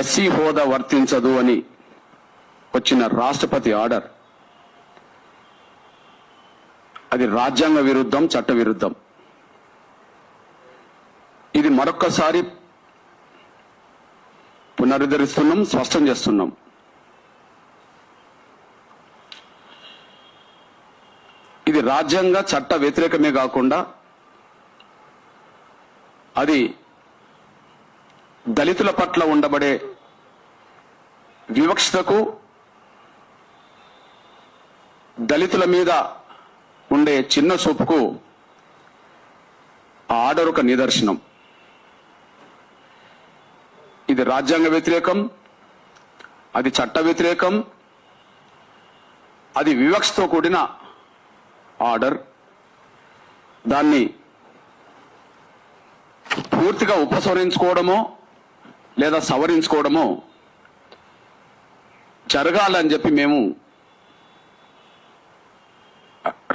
SC హోదా వర్తించదు అని వచ్చిన రాష్ట్రపతి ఆర్డర్ అది రాజ్యాంగ విరుద్ధం, చట్ట విరుద్ధం. ఇది మరొక్కసారి పునరుద్ధరిస్తున్నాం, స్పష్టం చేస్తున్నాం. ఇది రాజ్యాంగ చట్ట వ్యతిరేకమే కాకుండా అది దళితుల పట్ల ఉండబడే వివక్షతకు, దళితుల మీద ఉండే చిన్న చూపుకు ఆ ఆర్డర్ ఒక నిదర్శనం. ఇది రాజ్యాంగ వ్యతిరేకం, అది చట్ట వ్యతిరేకం, అది వివక్షతో కూడిన ఆర్డర్. దాన్ని పూర్తిగా ఉపసంహరించుకోవడమో లేదా సవరించుకోవడమో జరగాలని చెప్పి మేము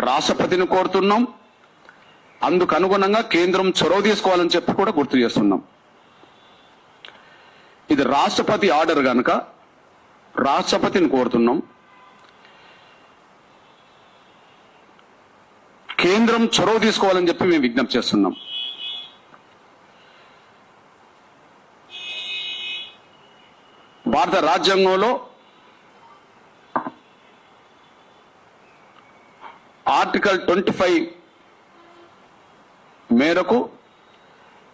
రాష్ట్రపతిని కోరుతున్నాం. అందుకు అనుగుణంగా కేంద్రం చొరవ తీసుకోవాలని చెప్పి కూడా గుర్తు చేస్తున్నాం. ఇది రాష్ట్రపతి ఆర్డర్ కనుక రాష్ట్రపతిని కోరుతున్నాం. కేంద్రం చొరవ తీసుకోవాలని చెప్పి మేము విజ్ఞప్తి చేస్తున్నాం. భారత రాజ్యాంగంలో ఆర్టికల్ 25 మేరకు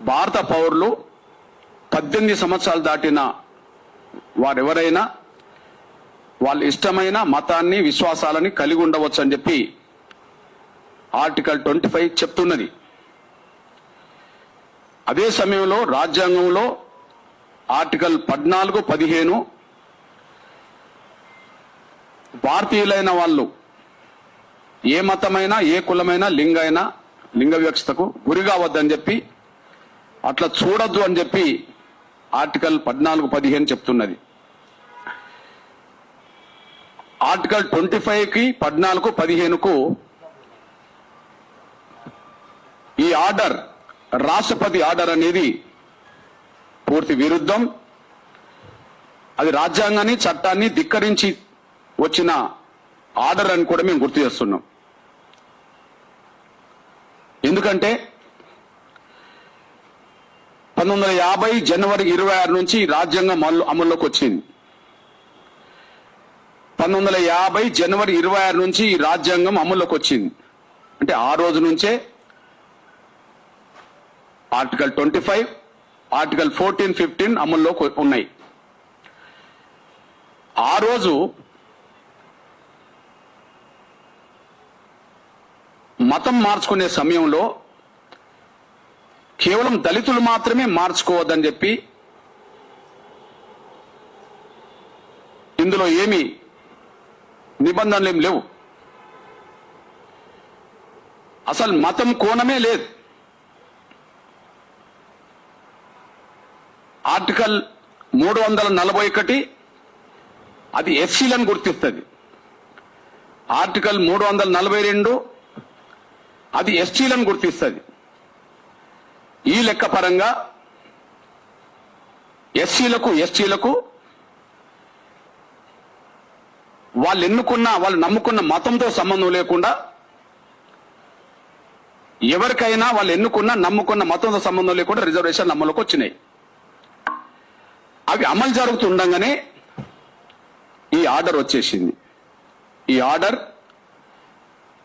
భారత పౌరులు 18 సంవత్సరాలు దాటిన వారెవరైనా వాళ్ళ ఇష్టమైన మతాన్ని, విశ్వాసాలని కలిగి ఉండవచ్చు అని చెప్పి ఆర్టికల్ 25 చెప్తున్నది. అదే సమయంలో రాజ్యాంగంలో ఆర్టికల్ 14, 15 భారతీయులైన వాళ్ళు ఏ మతమైనా, ఏ కులమైనా, లింగ వివక్షతకు గురి కావద్దని చెప్పి, అట్లా చూడొద్దు అని చెప్పి ఆర్టికల్ 14, 15 చెప్తున్నది. ఆర్టికల్ 25కి, 14, 15కు ఈ ఆర్డర్, రాష్ట్రపతి ఆర్డర్ అనేది పూర్తి విరుద్ధం. అది రాజ్యాంగాన్ని, చట్టాన్ని ధిక్కరించి వచ్చిన ఆర్డర్ అని కూడా మేము గుర్తు చేస్తున్నాం. ఎందుకంటే 1950 జనవరి 26 నుంచి రాజ్యాంగం అమల్లోకి వచ్చింది. 1950 జనవరి 26 నుంచి ఈ రాజ్యాంగం అమల్లోకి వచ్చింది. అంటే ఆ రోజు నుంచే ఆర్టికల్ 25, ఆర్టికల్ 14, 15 అమల్లో ఉన్నాయి. ఆ రోజు మతం మార్చుకునే సమయంలో కేవలం దళితులు మాత్రమే మార్చుకోవద్దని చెప్పి, ఇందులో ఏమి నిబంధనలు ఏమి లేవు, అసలు మతం కోణమే లేదు. ఆర్టికల్ 341 అది ఎస్సీలను గుర్తిస్తుంది. ఆర్టికల్ 342 అది ఎస్టీలను గుర్తిస్తుంది. ఈ లెక్క పరంగా ఎస్సీలకు, ఎస్టీలకు వాళ్ళు నమ్ముకున్న మతంతో సంబంధం లేకుండా ఎవరికైనా వాళ్ళు నమ్ముకున్న మతంతో సంబంధం లేకుండా రిజర్వేషన్లు అమలుకి వచ్చినాయి. అవి అమలు జరుగుతుండగానే ఈ ఆర్డర్ వచ్చేసింది. ఈ ఆర్డర్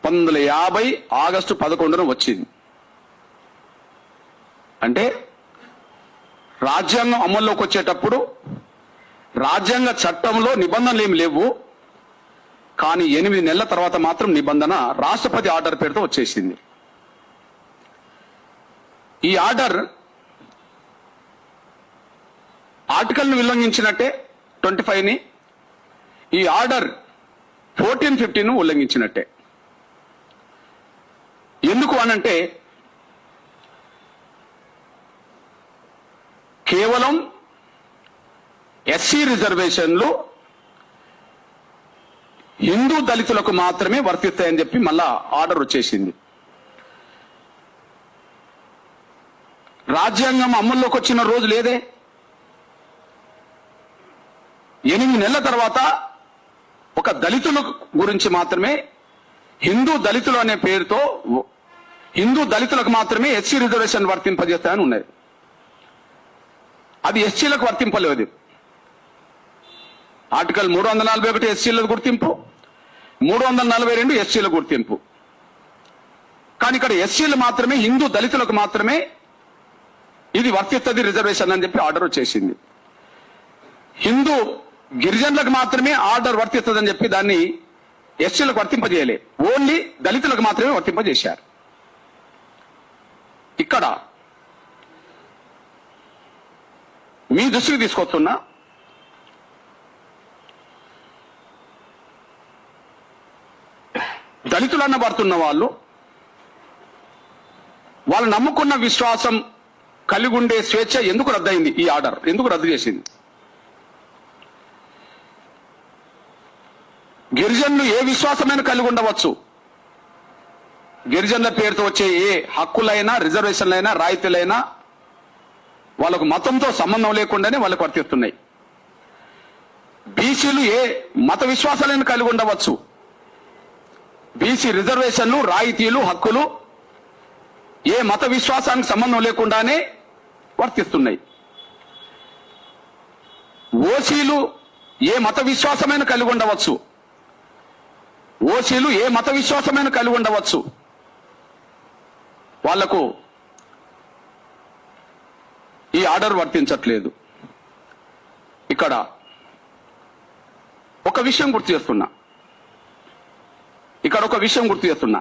1950 ఆగస్టు 11న వచ్చింది. అంటే రాజ్యాంగం అమల్లోకి వచ్చేటప్పుడు రాజ్యాంగ చట్టంలో నిబంధనలు ఏమి లేవు, కానీ 8 నెలల తర్వాత మాత్రం నిబంధన రాష్ట్రపతి ఆర్డర్ పేరుతో వచ్చేసింది. ఈ ఆర్డర్ ఆర్టికల్ను ఉల్లంఘించినట్టే 25ని, ఈ ఆర్డర్ 14, 15 ఉల్లంఘించినట్టే. ఎందుకు అనంటే కేవలం ఎస్సీ రిజర్వేషన్లు హిందూ దళితులకు మాత్రమే వర్తిస్తాయని చెప్పి మళ్ళా ఆర్డర్ వచ్చేసింది. రాజ్యాంగం అమల్లోకి వచ్చిన రోజు లేదే. 8 నెలల తర్వాత ఒక దళితుల గురించి మాత్రమే హిందూ దళితులు అనే పేరుతో హిందూ దళితులకు మాత్రమే ఎస్సీ రిజర్వేషన్ వర్తింపజేస్తాయని ఉన్నది. అది ఎస్సీలకు వర్తింపలేదు. ఆర్టికల్ 341 ఎస్సీలకు గుర్తింపు, 342 ఎస్సీలకు గుర్తింపు. కానీ ఇక్కడ ఎస్సీలు మాత్రమే, హిందూ దళితులకు మాత్రమే ఇది వర్తిస్తుంది రిజర్వేషన్ అని చెప్పి ఆర్డర్ వచ్చేసింది. హిందూ గిరిజనులకు మాత్రమే ఆర్డర్ వర్తిస్తుందని చెప్పి దాన్ని ఎస్సీలకు వర్తింపజేయలే, ఓన్లీ దళితులకు మాత్రమే వర్తింపజేశారు. ఇక్కడ మీ దృష్టికి తీసుకొస్తున్నా, దళితులు అన్నబడుతున్న వాళ్ళు నమ్ముకున్న విశ్వాసం కలిగి ఉండే స్వేచ్ఛ ఎందుకు రద్దయింది? ఈ ఆర్డర్ ఎందుకు రద్దు చేసింది? గిరిజనులు ఏ విశ్వాసమైనా కలిగి ఉండవచ్చు. గిరిజనుల పేరుతో వచ్చే ఏ హక్కులైనా, రిజర్వేషన్లైనా, రాయితీలైనా వాళ్ళకు మతంతో సంబంధం లేకుండానే వాళ్ళకు వర్తిస్తున్నాయి. బీసీలు ఏ మత విశ్వాసాలైనా కలిగి ఉండవచ్చు. బీసీ రిజర్వేషన్లు, రాయితీలు, హక్కులు ఏ మత విశ్వాసానికి సంబంధం లేకుండానే వర్తిస్తున్నాయి. ఓసీలు ఏ మత విశ్వాసమైన కలిగి ఉండవచ్చు. ఓసీలు ఏ మత విశ్వాసమైన కలిగి ఉండవచ్చు. వాళ్లకు ఈ ఆర్డర్ వర్తించట్లేదు. ఇక్కడ ఒక విషయం గుర్తు చేస్తున్నా,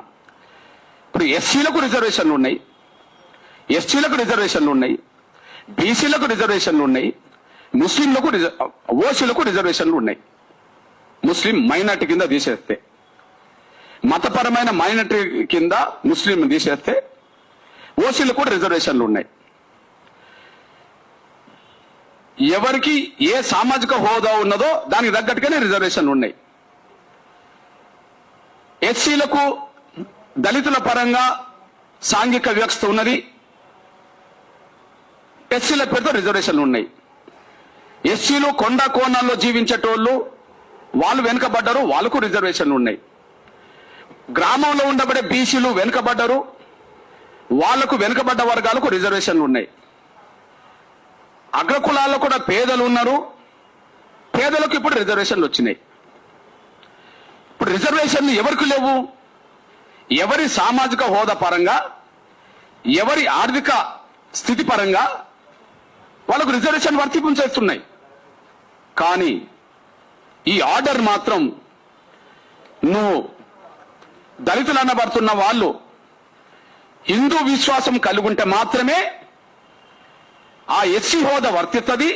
ఇప్పుడు ఎస్సీలకు రిజర్వేషన్లు ఉన్నాయి, ఎస్టీలకు రిజర్వేషన్లు ఉన్నాయి, బీసీలకు రిజర్వేషన్లు ఉన్నాయి, ముస్లింలకు ఓసీలకు రిజర్వేషన్లు ఉన్నాయి. ముస్లిం మైనార్టీ కింద తీసేస్తే, మతపరమైన మైనార్టీ కింద ముస్లిం తీసేస్తే ఓసీలకు కూడా రిజర్వేషన్లు ఉన్నాయి. ఎవరికి ఏ సామాజిక హోదా ఉన్నదో దానికి తగ్గట్టుగానే రిజర్వేషన్లు ఉన్నాయి. ఎస్సీలకు దళితుల పరంగా సాంఘిక వివక్షత ఉన్నది, ఎస్సీల పేరుతో రిజర్వేషన్లు ఉన్నాయి. ఎస్సీలు కొండ కోణాల్లో జీవించేటోళ్ళు, వాళ్ళు వెనుకబడ్డారు, వాళ్ళకు రిజర్వేషన్లు ఉన్నాయి. గ్రామంలో ఉండబడే బీసీలు వెనుకబడ్డారు, వాళ్లకు వెనుకబడ్డ వర్గాలకు రిజర్వేషన్లు ఉన్నాయి. అగ్రకులాల్లో కూడా పేదలు ఉన్నారు, పేదలకు ఇప్పుడు రిజర్వేషన్లు వచ్చినాయి. ఇప్పుడు రిజర్వేషన్లు ఎవరికి లేవు? ఎవరి సామాజిక హోదా పరంగా, ఎవరి ఆర్థిక స్థితి పరంగా వాళ్ళకు రిజర్వేషన్ వర్తించేస్తున్నాయి. కానీ ఈ ఆర్డర్ మాత్రం నువ్వు దళితులు అనబడుతున్న వాళ్ళు హిందూ విశ్వాసం కలిగి ఉంటే మాత్రమే ఆ ఎస్సీ హోదా వర్తిస్తుంది,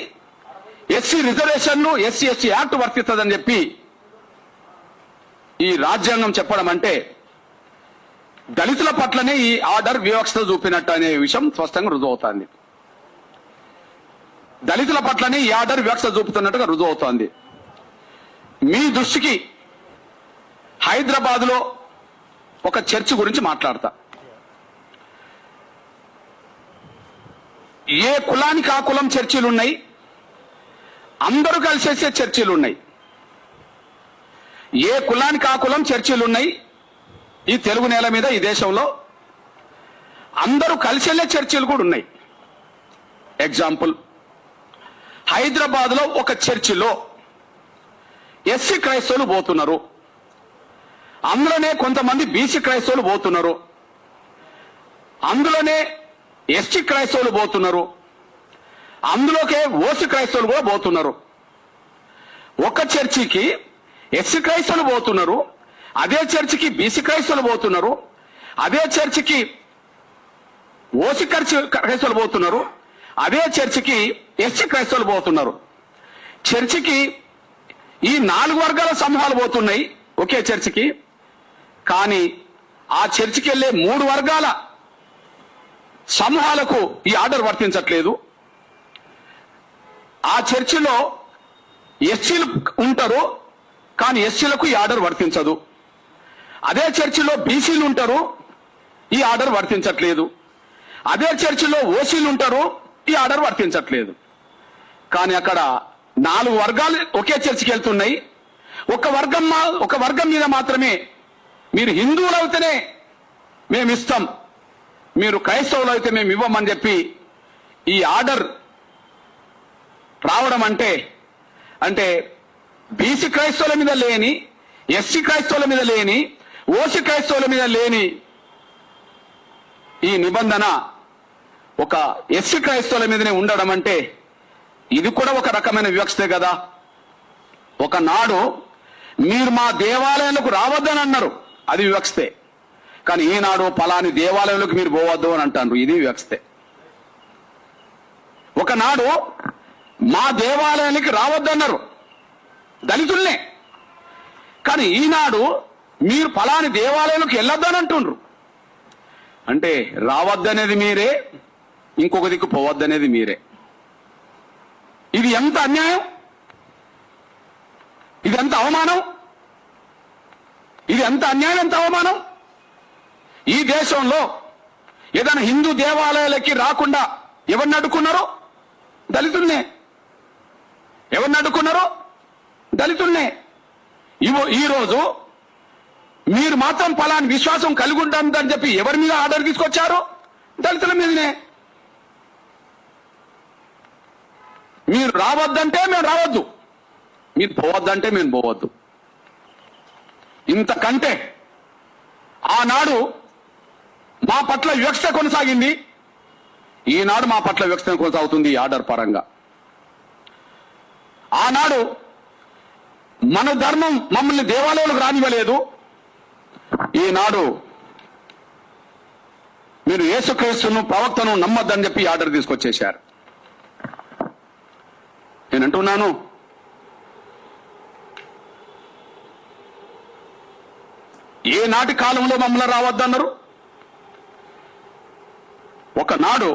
ఎస్సీ రిజర్వేషన్లు, ఎస్సీ ఎస్టీ యాక్ట్ వర్తిస్తుందని చెప్పి ఈ రాజ్యాంగం చెప్పడం అంటే దళితుల పట్లనే ఈ ఆర్డర్ వివక్షత చూపినట్టు అనే విషయం స్పష్టంగా రుజువు అవుతుంది. దళితుల పట్లనే ఈ ఆర్డర్ వివక్షత చూపుతున్నట్టుగా రుజువు అవుతోంది. మీ దృష్టికి హైదరాబాద్ లో ఒక చర్చి గురించి మాట్లాడతా. ఏ కులానికి ఆ కులం చర్చిలు ఉన్నాయి, అందరూ కలిసేసే చర్చిలు ఉన్నాయి. ఏ కులానికి ఆ కులం చర్చిలు ఉన్నాయి ఈ తెలుగు నేల మీద, ఈ దేశంలో అందరూ కలిసేలే చర్చిలు కూడా ఉన్నాయి. ఎగ్జాంపుల్, హైదరాబాద్ లో ఒక చర్చిలో ఎస్సీ క్రైస్తవులు పోతున్నారు, అందులోనే కొంతమంది బీసీ క్రైస్తవులు పోతున్నారు, అందులోనే ఎస్టీ క్రైస్తవులు పోతున్నారు, అందులోకే ఓసీ క్రైస్తవులు కూడా పోతున్నారు. ఒక చర్చికి ఎస్సీ క్రైస్తవులు పోతున్నారు, అదే చర్చికి బీసీ క్రైస్తవులు పోతున్నారు, అదే చర్చికి ఓసీ క్రైస్తవులు పోతున్నారు, అదే చర్చికి ఎస్సీ క్రైస్తవులు పోతున్నారు. చర్చికి ఈ 4 వర్గాల సమూహాలు పోతున్నాయి ఒకే చర్చికి. కానీ ఆ చర్చికి వెళ్లే 3 వర్గాల సమూహాలకు ఈ ఆర్డర్ వర్తించట్లేదు. ఆ చర్చిలో ఎస్సీలు ఉంటారు, కానీ ఎస్సీలకు ఈ ఆర్డర్ వర్తించదు. అదే చర్చిలో బీసీలు ఉంటారు, ఈ ఆర్డర్ వర్తించట్లేదు. అదే చర్చిలో ఓసీలు ఉంటారు, ఈ ఆర్డర్ వర్తించట్లేదు. కానీ అక్కడ 4 వర్గాలు ఒకే చర్చికి వెళ్తున్నాయి. ఒక వర్గం మీద మాత్రమే మీరు హిందువులు అయితేనే మేము ఇస్తాం, మీరు క్రైస్తవులు అయితే మేము ఇవ్వమని చెప్పి ఈ ఆర్డర్ రావడం అంటే బీసీ క్రైస్తవుల మీద లేని, ఎస్సీ క్రైస్తవుల మీద లేని, ఓసీ క్రైస్తవుల మీద లేని ఈ నిబంధన ఒక ఎస్సీ క్రైస్తవుల మీదనే ఉండడం అంటే ఇది కూడా ఒక రకమైన వివక్షతే కదా. ఒకనాడు మీరు మా దేవాలయాలకు రావద్దని అన్నారు, అది వివక్షతే. కానీ ఈనాడు పలాని దేవాలయంలోకి మీరు పోవద్దు అని అంటారు, ఇది వివక్షతే. ఒకనాడు మా దేవాలయానికి రావద్దన్నారు దళితుల్నే, కానీ ఈనాడు మీరు ఫలాని దేవాలయాలకు వెళ్ళొద్దని అంటుండ్రు. అంటే రావద్దనేది మీరే, ఇంకొక దిక్కు పోవద్దనేది మీరే. ఇది ఎంత అన్యాయం, ఇది ఎంత అవమానం, ఇది ఎంత అన్యాయం, ఎంత అవమానం. ఈ దేశంలో ఏదైనా హిందూ దేవాలయాలకి రాకుండా ఎవరిని అడ్డుకున్నారో దళితుల్నే. ఎవరిని అడ్డుకున్నారో దళితుల్నే. ఈ రోజు మీరు మాత్రం ఫలాని విశ్వాసం కలిగి ఉంటామని చెప్పి ఎవరి మీద ఆర్డర్ తీసుకొచ్చారో దళితుల మీదనే. మీరు రావద్దంటే మేము రావద్దు, మీరు పోవద్దంటే మేము పోవద్దు. ఇంతకంటే ఆనాడు మా పట్ల వివక్ష కొనసాగింది, ఈనాడు మా పట్ల వివక్ష కొనసాగుతుంది ఈ ఆర్డర్ పరంగా. ఆనాడు మన ధర్మం మమ్మల్ని దేవాలయాలకు రానివ్వలేదు, ఈనాడు మీరు యేసుక్రీస్తును ప్రవక్తను నమ్మొద్దని చెప్పి ఆర్డర్ తీసుకొచ్చేశారు. నేను అంటున్నాను, ఏనాటి కాలంలో మమ్మల్ని రావద్దన్నారు? ఒకనాడు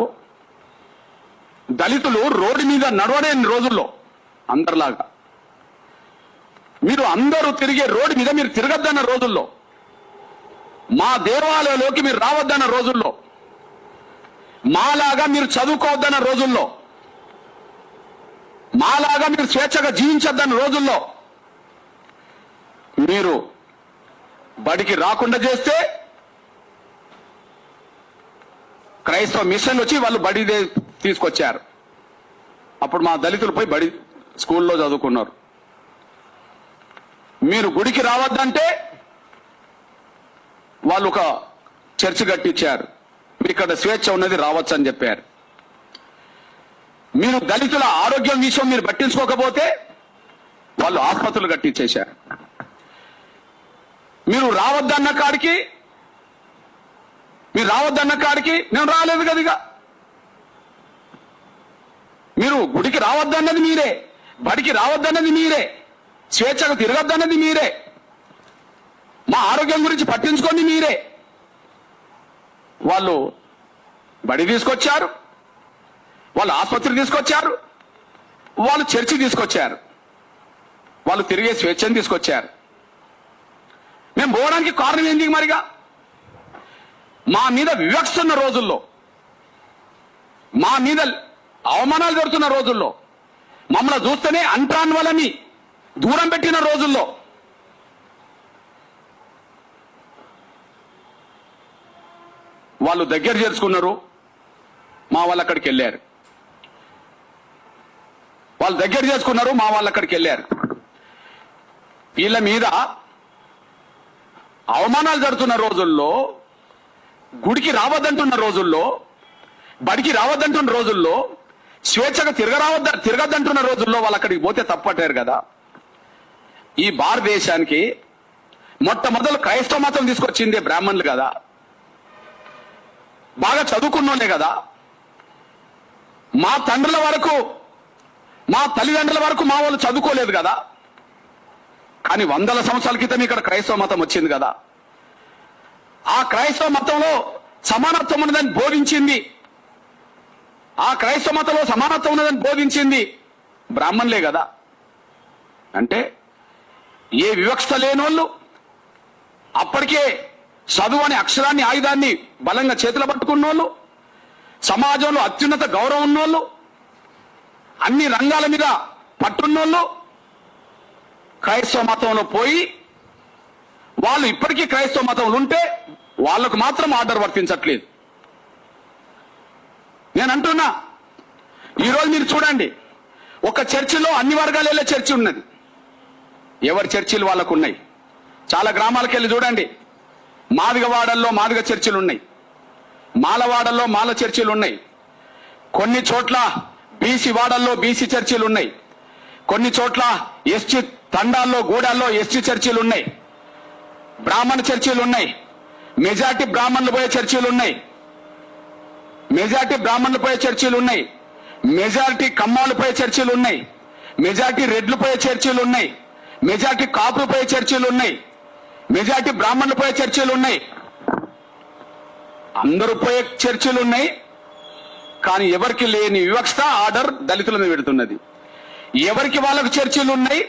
దళితులు రోడ్డు మీద నడవలేని రోజుల్లో అందరిలాగా మీరు అందరూ తిరిగే రోడ్డు మీద మీరు తిరగద్దన్న రోజుల్లో, మా దేవాలయంలోకి మీరు రావద్దన్న రోజుల్లో, మాలాగా మీరు చదువుకోవద్దన్న రోజుల్లో, మాలాగా మీరు స్వేచ్ఛగా జీవించద్దన్న రోజుల్లో మీరు బడికి రాకుండా చేస్తే క్రైస్తవ మిషన్లు వచ్చి వాళ్ళు బడి తీసుకొచ్చారు. అప్పుడు మా దళితులు పోయి బడి స్కూల్లో చదువుకున్నారు. మీరు గుడికి రావద్దంటే వాళ్ళు ఒక చర్చి కట్టించారు, ఇక్కడ స్వేచ్ఛ ఉన్నది రావచ్చు అని చెప్పారు. మీరు దళితుల ఆరోగ్యం విషయం మీరు పట్టించుకోకపోతే వాళ్ళు ఆసుపత్రులు కట్టించేశారు. మీరు రావద్దన్న కాడికి నేను రాలేదు కదిగా. మీరు గుడికి రావద్దన్నది మీరే, బడికి రావద్దన్నది మీరే, స్వేచ్ఛగా తిరగద్దన్నది మీరే, మా ఆరోగ్యం గురించి పట్టించుకోండి మీరే. వాళ్ళు బడి తీసుకొచ్చారు, వాళ్ళు ఆసుపత్రి తీసుకొచ్చారు, వాళ్ళు చర్చి తీసుకొచ్చారు, వాళ్ళు తిరిగే స్వేచ్ఛను తీసుకొచ్చారు. మేము పోవడానికి కారణం ఏంటి మరిగా? మా మీద వివక్షన్న రోజుల్లో, మా మీద అవమానాలు జరుగుతున్న రోజుల్లో, మమ్మల్ని చూస్తేనే అంటాన్ వాళ్ళని దూరం పెట్టిన రోజుల్లో వాళ్ళు దగ్గర చేర్చుకున్నారు, మా వాళ్ళు అక్కడికి వెళ్ళారు. వాళ్ళు దగ్గర చేసుకున్నారు, మా వాళ్ళు అక్కడికి వెళ్ళారు. వీళ్ళ మీద అవమానాలు జరుగుతున్న రోజుల్లో, గుడికి రావద్దంటున్న రోజుల్లో, బడికి రావద్దంటున్న రోజుల్లో, స్వేచ్ఛగా తిరగద్దంటున్న రోజుల్లో వాళ్ళు అక్కడికి పోతే తప్పట్టారు కదా. ఈ భారతదేశానికి మొట్టమొదలు క్రైస్తవ మతం తీసుకొచ్చింది బ్రాహ్మణులు కదా, బాగా చదువుకున్నోళ్ళే కదా. మా తండ్రుల వరకు, మా తల్లిదండ్రుల వరకు మా వాళ్ళు చదువుకోలేదు కదా. కానీ 100ల సంవత్సరాల క్రితం ఇక్కడ క్రైస్తవ మతం వచ్చింది కదా. ఆ క్రైస్తవ మతంలో సమానత్వం ఉన్నదని బోధించింది, ఆ క్రైస్తవ మతంలో సమానత్వం ఉన్నదని బోధించింది బ్రాహ్మణులే కదా. అంటే ఏ వివక్ష లేనోళ్ళు, అప్పటికే చదువు అనే అక్షరాన్ని, ఆయుధాన్ని బలంగా చేతిలో పట్టుకున్నోళ్ళు, సమాజంలో అత్యున్నత గౌరవం ఉన్నోళ్ళు, అన్ని రంగాల మీద పట్టున్నోళ్ళు క్రైస్తవ మతంలో పోయి వాళ్ళు ఇప్పటికీ క్రైస్తవ మతంలో ఉంటే వాళ్లకు మాత్రం ఆర్డర్ వర్తించట్లేదు. నేను అంటున్నా, ఈరోజు మీరు చూడండి, ఒక చర్చిలో అన్ని వర్గాలు వెళ్ళే చర్చి ఉన్నది. ఎవరి చర్చిలు వాళ్ళకు ఉన్నాయి. చాలా గ్రామాలకు వెళ్ళి చూడండి, మాదిగవాడల్లో మాదిగ చర్చిలు ఉన్నాయి, మాలవాడల్లో మాల చర్చిలు ఉన్నాయి, కొన్ని చోట్ల బీసీ వాడల్లో బీసీ చర్చిలు ఉన్నాయి, కొన్ని చోట్ల ఎస్టీ తండాల్లో గూడాల్లో ఎస్టీ చర్చిలు ఉన్నాయి, బ్రాహ్మణ చర్చిలు ఉన్నాయి, మెజార్టీ బ్రాహ్మణులు పోయే చర్చిలు ఉన్నాయి, మెజార్టీ బ్రాహ్మణులు పోయే చర్చిలు ఉన్నాయి, మెజార్టీ కమ్మాలు పోయే చర్చిలు ఉన్నాయి, మెజార్టీ రెడ్లు పోయే చర్చిలు ఉన్నాయి, మెజార్టీ కాపులు పోయే చర్చిలు ఉన్నాయి, మెజార్టీ బ్రాహ్మణులు పోయే చర్చిలు ఉన్నాయి, అందరూ పోయే చర్చిలు ఉన్నాయి. కానీ ఎవరికి లేని వివక్ష ఆర్డర్ దళితుల మీద పెడుతున్నది. ఎవరికి వాళ్ళకు చర్చిలు ఉన్నాయి,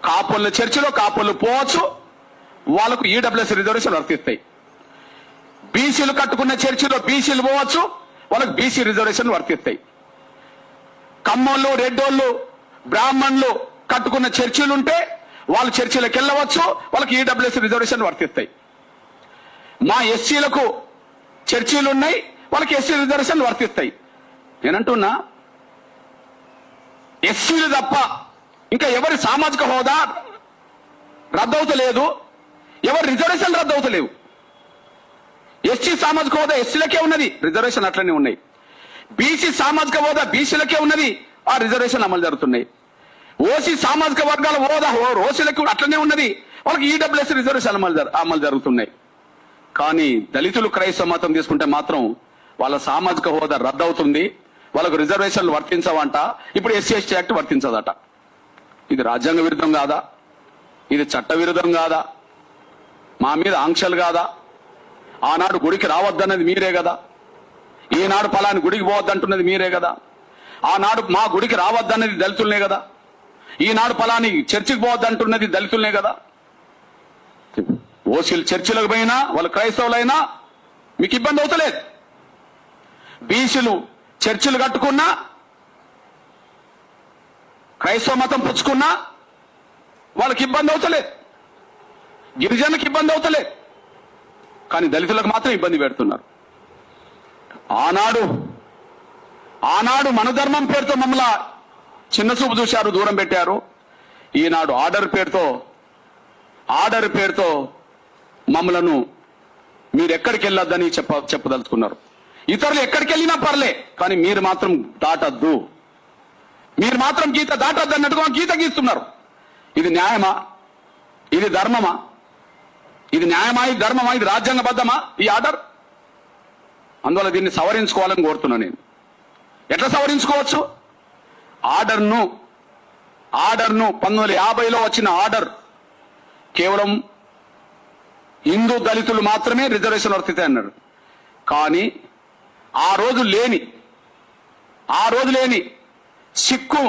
కాపుల చర్చిలో కాపులు పోవచ్చు, వాళ్ళకు ఈడబ్ల్యూఎస్ రిజర్వేషన్ వర్తిస్తాయి. బీసీలు కట్టుకున్న చర్చిలో బీసీలు పోవచ్చు, వాళ్ళకు బీసీ రిజర్వేషన్ వర్తిస్తాయి. కమ్మోళ్ళు రెడ్డోళ్ళు బ్రాహ్మణులు కట్టుకున్న చర్చిలు ఉంటే వాళ్ళు చర్చిలకు వెళ్ళవచ్చు, వాళ్ళకి ఈడబ్ల్యూఎస్ రిజర్వేషన్ వర్తిస్తాయి. మా ఎస్సీలకు చర్చిలు ఉన్నాయి, వాళ్ళకి ఎస్సీ రిజర్వేషన్ వర్తిస్తాయి. నేనంటున్నా, ఎస్సీలు తప్ప ఇంకా ఎవరి సామాజిక హోదా రద్దవుతలేదు, ఎవరి రిజర్వేషన్ రద్దవుతలేవు. ఎస్సీ సామాజిక హోదా ఎస్సీలకే ఉన్నది, రిజర్వేషన్ అట్లనే ఉన్నాయి. బీసీ సామాజిక హోదా బీసీలకే ఉన్నది, ఆ రిజర్వేషన్ అమలు జరుగుతున్నాయి. ఓసీ సామాజిక వర్గాల హోదా ఓసీలకు అట్లనే ఉన్నది, వాళ్ళకి ఈడబ్ల్యూఎస్ రిజర్వేషన్ అమలు జరుగుతున్నాయి. కానీ దళితులు క్రైస్తవ మతం తీసుకుంటే మాత్రం వాళ్ళ సామాజిక హోదా రద్దవుతుంది, వాళ్ళకు రిజర్వేషన్లు వర్తించవంట. ఇప్పుడు ఎస్సీ ఎస్టీ యాక్ట్ వర్తించదట. ఇది రాజ్యాంగ విరుద్ధం కాదా? ఇది చట్ట విరుద్ధం కాదా? మా మీద ఆంక్షలు కాదా? ఆనాడు గుడికి రావద్దన్నది మీరే కదా, ఈనాడు ఫలాని గుడికి పోవద్దంటున్నది మీరే కదా. ఆనాడు మా గుడికి రావద్దన్నది దళితులనే కదా, ఈనాడు ఫలాని చర్చికి పోవద్దంటున్నది దళితులనే కదా. ఓసీలు చర్చిలకు పోయినా వాళ్ళు క్రైస్తవులైనా మీకు ఇబ్బంది అవుతలేదు. బీసీలు చర్చిలు కట్టుకున్నా, క్రైస్తవ మతం పుచ్చుకున్నా వాళ్ళకి ఇబ్బంది అవుతలేదు, గిరిజనులకు ఇబ్బంది అవుతలేదు. కానీ దళితులకు మాత్రం ఇబ్బంది పెడుతున్నారు. ఆనాడు మన ధర్మం పేరుతో మమ్మల్ని చిన్న చూపు చూశారు, దూరం పెట్టారు. ఈనాడు ఆర్డర్ పేరుతో మమ్మలను మీరు ఎక్కడికి వెళ్ళొద్దని చెప్పదలుచుకున్నారు. ఇతరులు ఎక్కడికి వెళ్ళినా పర్లే, కానీ మీరు మాత్రం దాటద్దు, మీరు మాత్రం గీత దాటద్దు అన్నట్టుగా గీత గీస్తున్నారు. ఇది న్యాయమా? ఇది ధర్మమా? ఇది న్యాయమా? ఇది ధర్మమా? ఇది రాజ్యాంగబద్ధమా ఈ ఆర్డర్? అందువల్ల దీన్ని సవరించుకోవాలని కోరుతున్నా నేను. ఎట్లా సవరించుకోవచ్చు? ఆర్డర్ను 1950లో వచ్చిన ఆర్డర్ కేవలం హిందూ దళితులు మాత్రమే రిజర్వేషన్ వర్తిస్తాయి అన్నాడు. కానీ ఆ రోజు లేని సిక్కు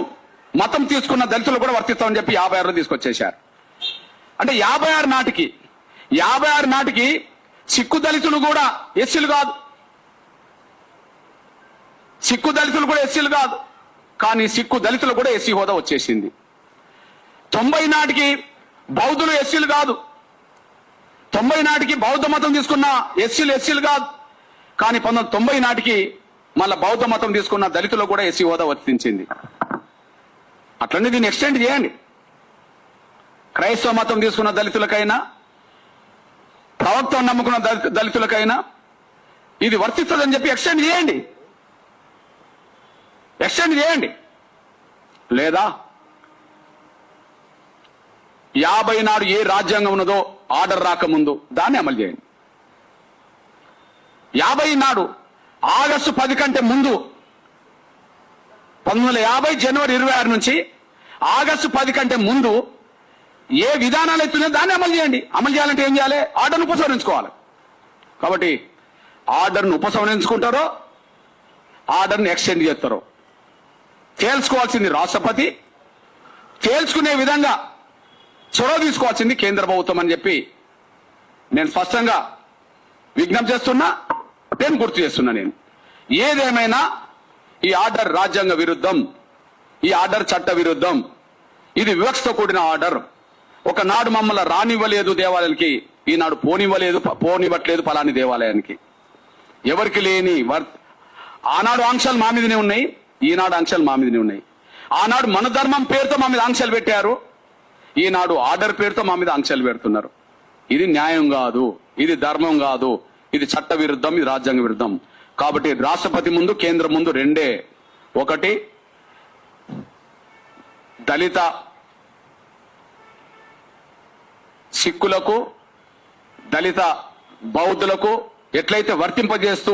మతం తీసుకున్న దళితులు కూడా వర్తిస్తామని చెప్పి 56లో తీసుకొచ్చేశారు. అంటే 56 నాటికి సిక్కు దళితులు కూడా ఎస్సీలు కాదు, సిక్కు దళితులు కూడా ఎస్సీలు కాదు. కానీ సిక్కు దళితులు కూడా ఎస్సీ హోదా వచ్చేసింది. 90 నాటికి బౌద్ధులు ఎస్సీలు కాదు, 90 నాటికి బౌద్ధ మతం తీసుకున్న ఎస్సీలు కాదు. కానీ 1990 నాటికి మళ్ళా బౌద్ధ మతం తీసుకున్న దళితులు కూడా ఎస్సీ హోదా వర్తించింది. అట్లనే దీన్ని ఎక్స్టెండ్ చేయండి. క్రైస్తవ మతం తీసుకున్న దళితులకైనా, ప్రవక్తను నమ్ముకున్న దళితులకైనా ఇది వర్తిస్తుందని చెప్పి ఎక్స్టెండ్ చేయండి. లేదా 50 నాడు ఏ రాజ్యాంగం ఉన్నదో ఆర్డర్ రాకముందు దాన్ని అమలు చేయండి. 50 నాడు ఆగస్టు 10 కంటే ముందు 1950 జనవరి 26 నుంచి ఆగస్టు 10 కంటే ముందు ఏ విధానాలు ఎత్తున్నాయో దాన్ని అమలు చేయండి. అమలు చేయాలంటే ఏం చేయాలి? ఆర్డర్ను ఉపసంహరించుకోవాలి. కాబట్టి ఆర్డర్ను ఉపసంహరించుకుంటారో ఆర్డర్ను ఎక్స్టెండ్ చేస్తారో తేల్చుకోవాల్సింది రాష్ట్రపతి, తేల్చుకునే విధంగా చొరవ తీసుకోవాల్సింది కేంద్ర ప్రభుత్వం అని చెప్పి నేను స్పష్టంగా విజ్ఞప్తి చేస్తున్నా, నేను గుర్తు చేస్తున్నా. నేను ఏదేమైనా ఈ ఆర్డర్ రాజ్యాంగ విరుద్ధం. ఈ ఆర్డర్ చట్ట విరుద్ధం, ఇది వివక్షతో కూడిన ఆర్డర్. ఒకనాడు మమ్మల్ని రానివ్వలేదు దేవాలయానికి, ఈనాడు పోనివ్వట్లేదు ఫలాని దేవాలయానికి. ఎవరికి లేని ఆనాడు ఆంక్షలు మా మీదనే ఉన్నాయి, ఈనాడు ఆంక్షలు మా మీదనే ఉన్నాయి. ఆనాడు మన ధర్మం పేరుతో మా మీద ఆంక్షలు పెట్టారు, ఈనాడు ఆర్డర్ పేరుతో మా మీద ఆంక్షలు పెడుతున్నారు. ఇది న్యాయం కాదు, ఇది ధర్మం కాదు, ఇది చట్ట విరుద్ధం, ఇది రాజ్యాంగ విరుద్ధం. కాబట్టి రాష్ట్రపతి ముందు కేంద్రం ముందు రెండే, ఒకటి దళిత సిక్కులకు దళిత బౌద్ధులకు ఎట్లయితే వర్తింపజేస్తూ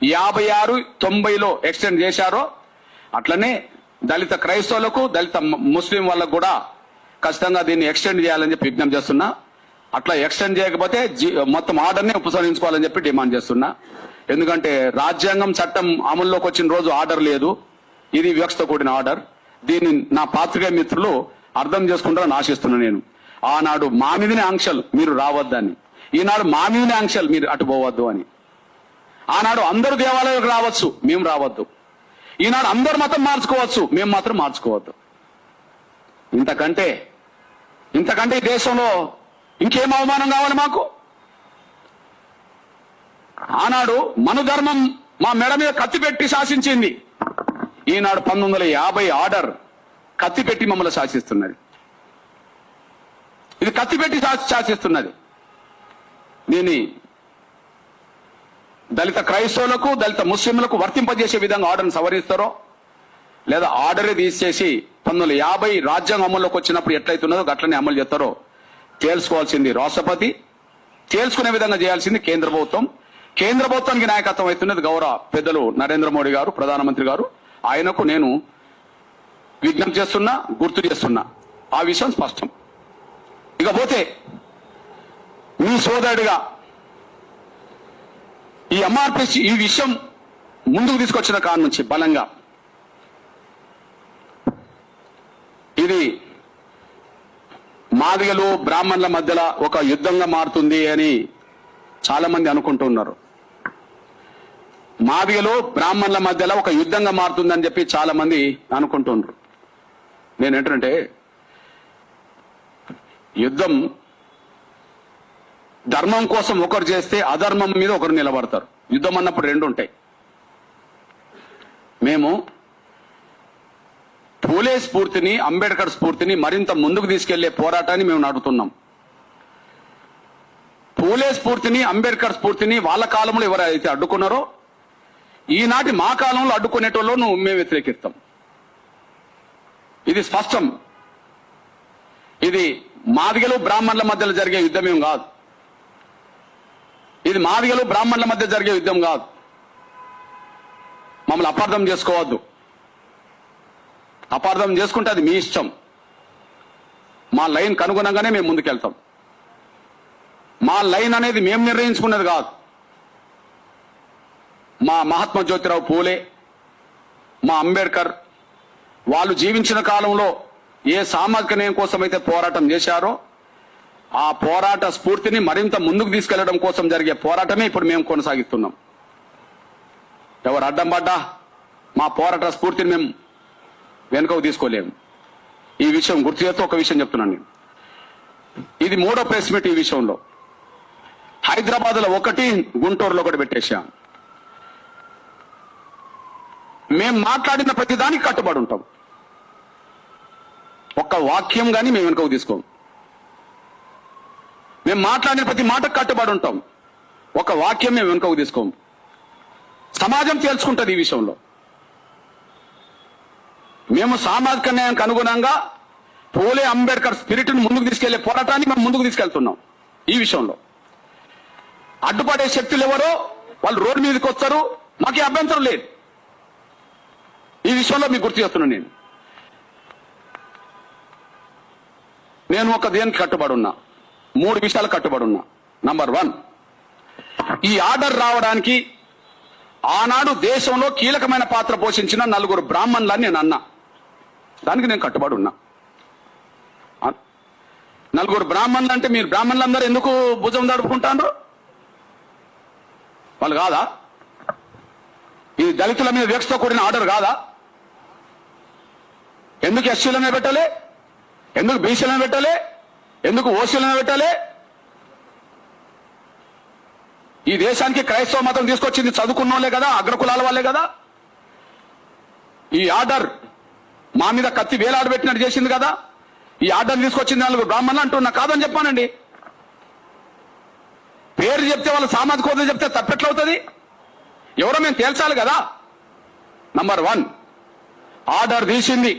56, 90లో ఎక్స్టెండ్ చేశారో అట్లనే దళిత క్రైస్తవులకు దళిత ముస్లిం వాళ్ళకు కూడా ఖచ్చితంగా దీన్ని ఎక్స్టెండ్ చేయాలని చెప్పి విజ్ఞప్తి చేస్తున్నా. అట్లా ఎక్స్టెండ్ చేయకపోతే మొత్తం ఆర్డర్నే ఉపసంహరించుకోవాలని చెప్పి డిమాండ్ చేస్తున్నా. ఎందుకంటే రాజ్యాంగం చట్టం అమల్లోకి వచ్చిన రోజు ఆర్డర్ లేదు, ఇది వివక్షతో కూడిన ఆర్డర్. దీన్ని నా పాత్రికేయ మిత్రులు అర్థం చేసుకుంటారని ఆశిస్తున్నా. నేను ఆనాడు మా మీదనే ఆంక్షలు మీరు రావద్దని, ఈనాడు మా మీదనే ఆంక్షలు మీరు అటు పోవద్దు అని. ఆనాడు అందరూ దేవాలయాలకు రావచ్చు, మేము రావద్దు. ఈనాడు అందరు మతం మార్చుకోవచ్చు, మేము మాత్రం మార్చుకోవద్దు. ఇంతకంటే ఈ దేశంలో ఇంకేం అవమానం కావాలి మాకు? ఆనాడు మన ధర్మం మా మెడ మీద కత్తి పెట్టి శాసించింది, ఈనాడు 1950 ఆర్డర్ కత్తి పెట్టి మమ్మల్ని శాసిస్తున్నది. ఇది కత్తి పెట్టి శాసిస్తున్నది. దీన్ని దళిత క్రైస్తవులకు దళిత ముస్లింలకు వర్తింపజేసే విధంగా ఆర్డర్ని సవరిస్తారో లేదా ఆర్డరే తీసేసి 1950 రాజ్యాంగం అమల్లోకి వచ్చినప్పుడు ఎట్లయితున్నదో అట్లనే అమలు చేస్తారో తేల్చుకోవాల్సింది రాష్ట్రపతి, తేల్చుకునే విధంగా చేయాల్సింది కేంద్ర ప్రభుత్వం. కేంద్ర ప్రభుత్వానికి నాయకత్వం అవుతున్నది గౌరవ పెద్దలు నరేంద్ర మోడీ గారు, ప్రధానమంత్రి గారు. ఆయనకు నేను విజ్ఞప్తి చేస్తున్నా, గుర్తు చేస్తున్నా, ఆ విషయం స్పష్టం. ఇకపోతే మీ సోదరుడిగా ఈ ఎంఆర్పిసి ఈ విషయం ముందుకు తీసుకొచ్చిన కారణం నుంచి బలంగా ఇది మాదిగలు బ్రాహ్మణుల మధ్యలో ఒక యుద్ధంగా మారుతుంది అని చాలా మంది అనుకుంటున్నారు. మాదిగలు బ్రాహ్మణుల మధ్యలో ఒక యుద్ధంగా మారుతుందని చెప్పి చాలా మంది అనుకుంటున్నారు. నేనేంటంటే యుద్ధం ధర్మం కోసం ఒకరు చేస్తే అధర్మం మీద ఒకరు నిలబడతారు. యుద్ధం అన్నప్పుడు రెండు ఉంటాయి. మేము పూలే స్ఫూర్తిని, అంబేద్కర్ స్ఫూర్తిని మరింత ముందుకు తీసుకెళ్లే పోరాటాన్ని మేము నడుపుతున్నాం. పూలే స్ఫూర్తిని, అంబేద్కర్ స్ఫూర్తిని వాళ్ళ కాలంలో ఎవరైతే అడ్డుకున్నారో ఈనాటి మా కాలంలో అడ్డుకునేటోళ్ళను మేము వ్యతిరేకిస్తాం. ఇది స్పష్టం. ఇది మాదిగలు బ్రాహ్మణుల మధ్యలో జరిగే యుద్ధమేం కాదు. ఇది మాదిగలు బ్రాహ్మణుల మధ్య జరిగే యుద్ధం కాదు. మమ్మల్ని అపార్థం చేసుకోవద్దు. అపార్థం చేసుకుంటే అది మీ ఇష్టం. మా లైన్ కనుగుణంగానే మేము ముందుకెళ్తాం. మా లైన్ అనేది మేము నిర్ణయించుకున్నది కాదు. మా మహాత్మా జ్యోతిరావు పూలే, మా అంబేద్కర్ వాళ్ళు జీవించిన కాలంలో ఏ సామాజిక న్యాయం కోసం అయితే పోరాటం చేశారో ఆ పోరాట స్ఫూర్తిని మరింత ముందుకు తీసుకెళ్లడం కోసం జరిగే పోరాటమే ఇప్పుడు మేము కొనసాగిస్తున్నాం. ఎవరు అడ్డం పడ్డా మా పోరాట స్ఫూర్తిని మేము వెనుకకు తీసుకోలేము. ఈ విషయం గుర్తు చేస్తూ ఒక విషయం చెప్తున్నాను నేను. ఇది 3వ ప్రెస్ మీట్. ఈ విషయంలో హైదరాబాద్ లో ఒకటి, గుంటూరులో ఒకటి పెట్టేశాం. మేము మాట్లాడిన ప్రతి దానికి కట్టుబడి ఉంటాం. ఒక్క వాక్యం కానీ మేము వెనుకకు తీసుకోం. మేము మాట్లాడిన ప్రతి మాటకు కట్టుబడి ఉంటాం. ఒక వాక్యం మేము వెనుకకు తీసుకోం. సమాజం తేల్చుకుంటుంది ఈ విషయంలో. మేము సామాజిక న్యాయానికి అనుగుణంగా పూలే అంబేద్కర్ స్పిరిట్ ను ముందుకు తీసుకెళ్లే పోరాటాన్ని మేము ముందుకు తీసుకెళ్తున్నాం. ఈ విషయంలో అడ్డుపడే శక్తులు ఎవరో వాళ్ళు రోడ్డు మీదకి వస్తారు, మాకే అభ్యంతరం లేదు. ఈ విషయంలో మీకు గుర్తు చేస్తున్నాను. నేను ఒక దేనికి కట్టుబడి ఉన్నా, 3 విషయాలు కట్టుబడి ఉన్నా. నంబర్ 1, ఈ ఆర్డర్ రావడానికి ఆనాడు దేశంలో కీలకమైన పాత్ర పోషించిన 4 బ్రాహ్మణులని నేను అన్నా. దానికి నేను కట్టుబడి ఉన్నా. 4 బ్రాహ్మణులు అంటే మీరు బ్రాహ్మణులందరూ ఎందుకు భుజం దడుపుకుంటారు? వాళ్ళు కాదా? ఇది దళితుల మీద వివక్షతో కూడిన ఆర్డర్ కాదా? ఎందుకు ఎస్సీలనే పెట్టాలి? ఎందుకు బీసీలను పెట్టాలి? ఎందుకు ఓసీలను పెట్టాలి? ఈ దేశానికి క్రైస్తవ మతం తీసుకొచ్చింది చదువుకున్న వాళ్ళే కదా, అగ్రకులాల వాళ్ళే కదా. ఈ ఆర్డర్ మా మీద కత్తి వేలాడబెట్టినట్టు చేసింది కదా. ఈ ఆర్డర్ తీసుకొచ్చింది వాళ్ళు బ్రాహ్మణులు అంటున్నా, కాదని చెప్పానండి. పేరు చెప్తే వాళ్ళ సామాజిక హోదా చెప్తే తప్పెట్లవుతుంది? ఎవరో మేము తేల్చాలి కదా. నంబర్ 1 ఆర్డర్ తీసింది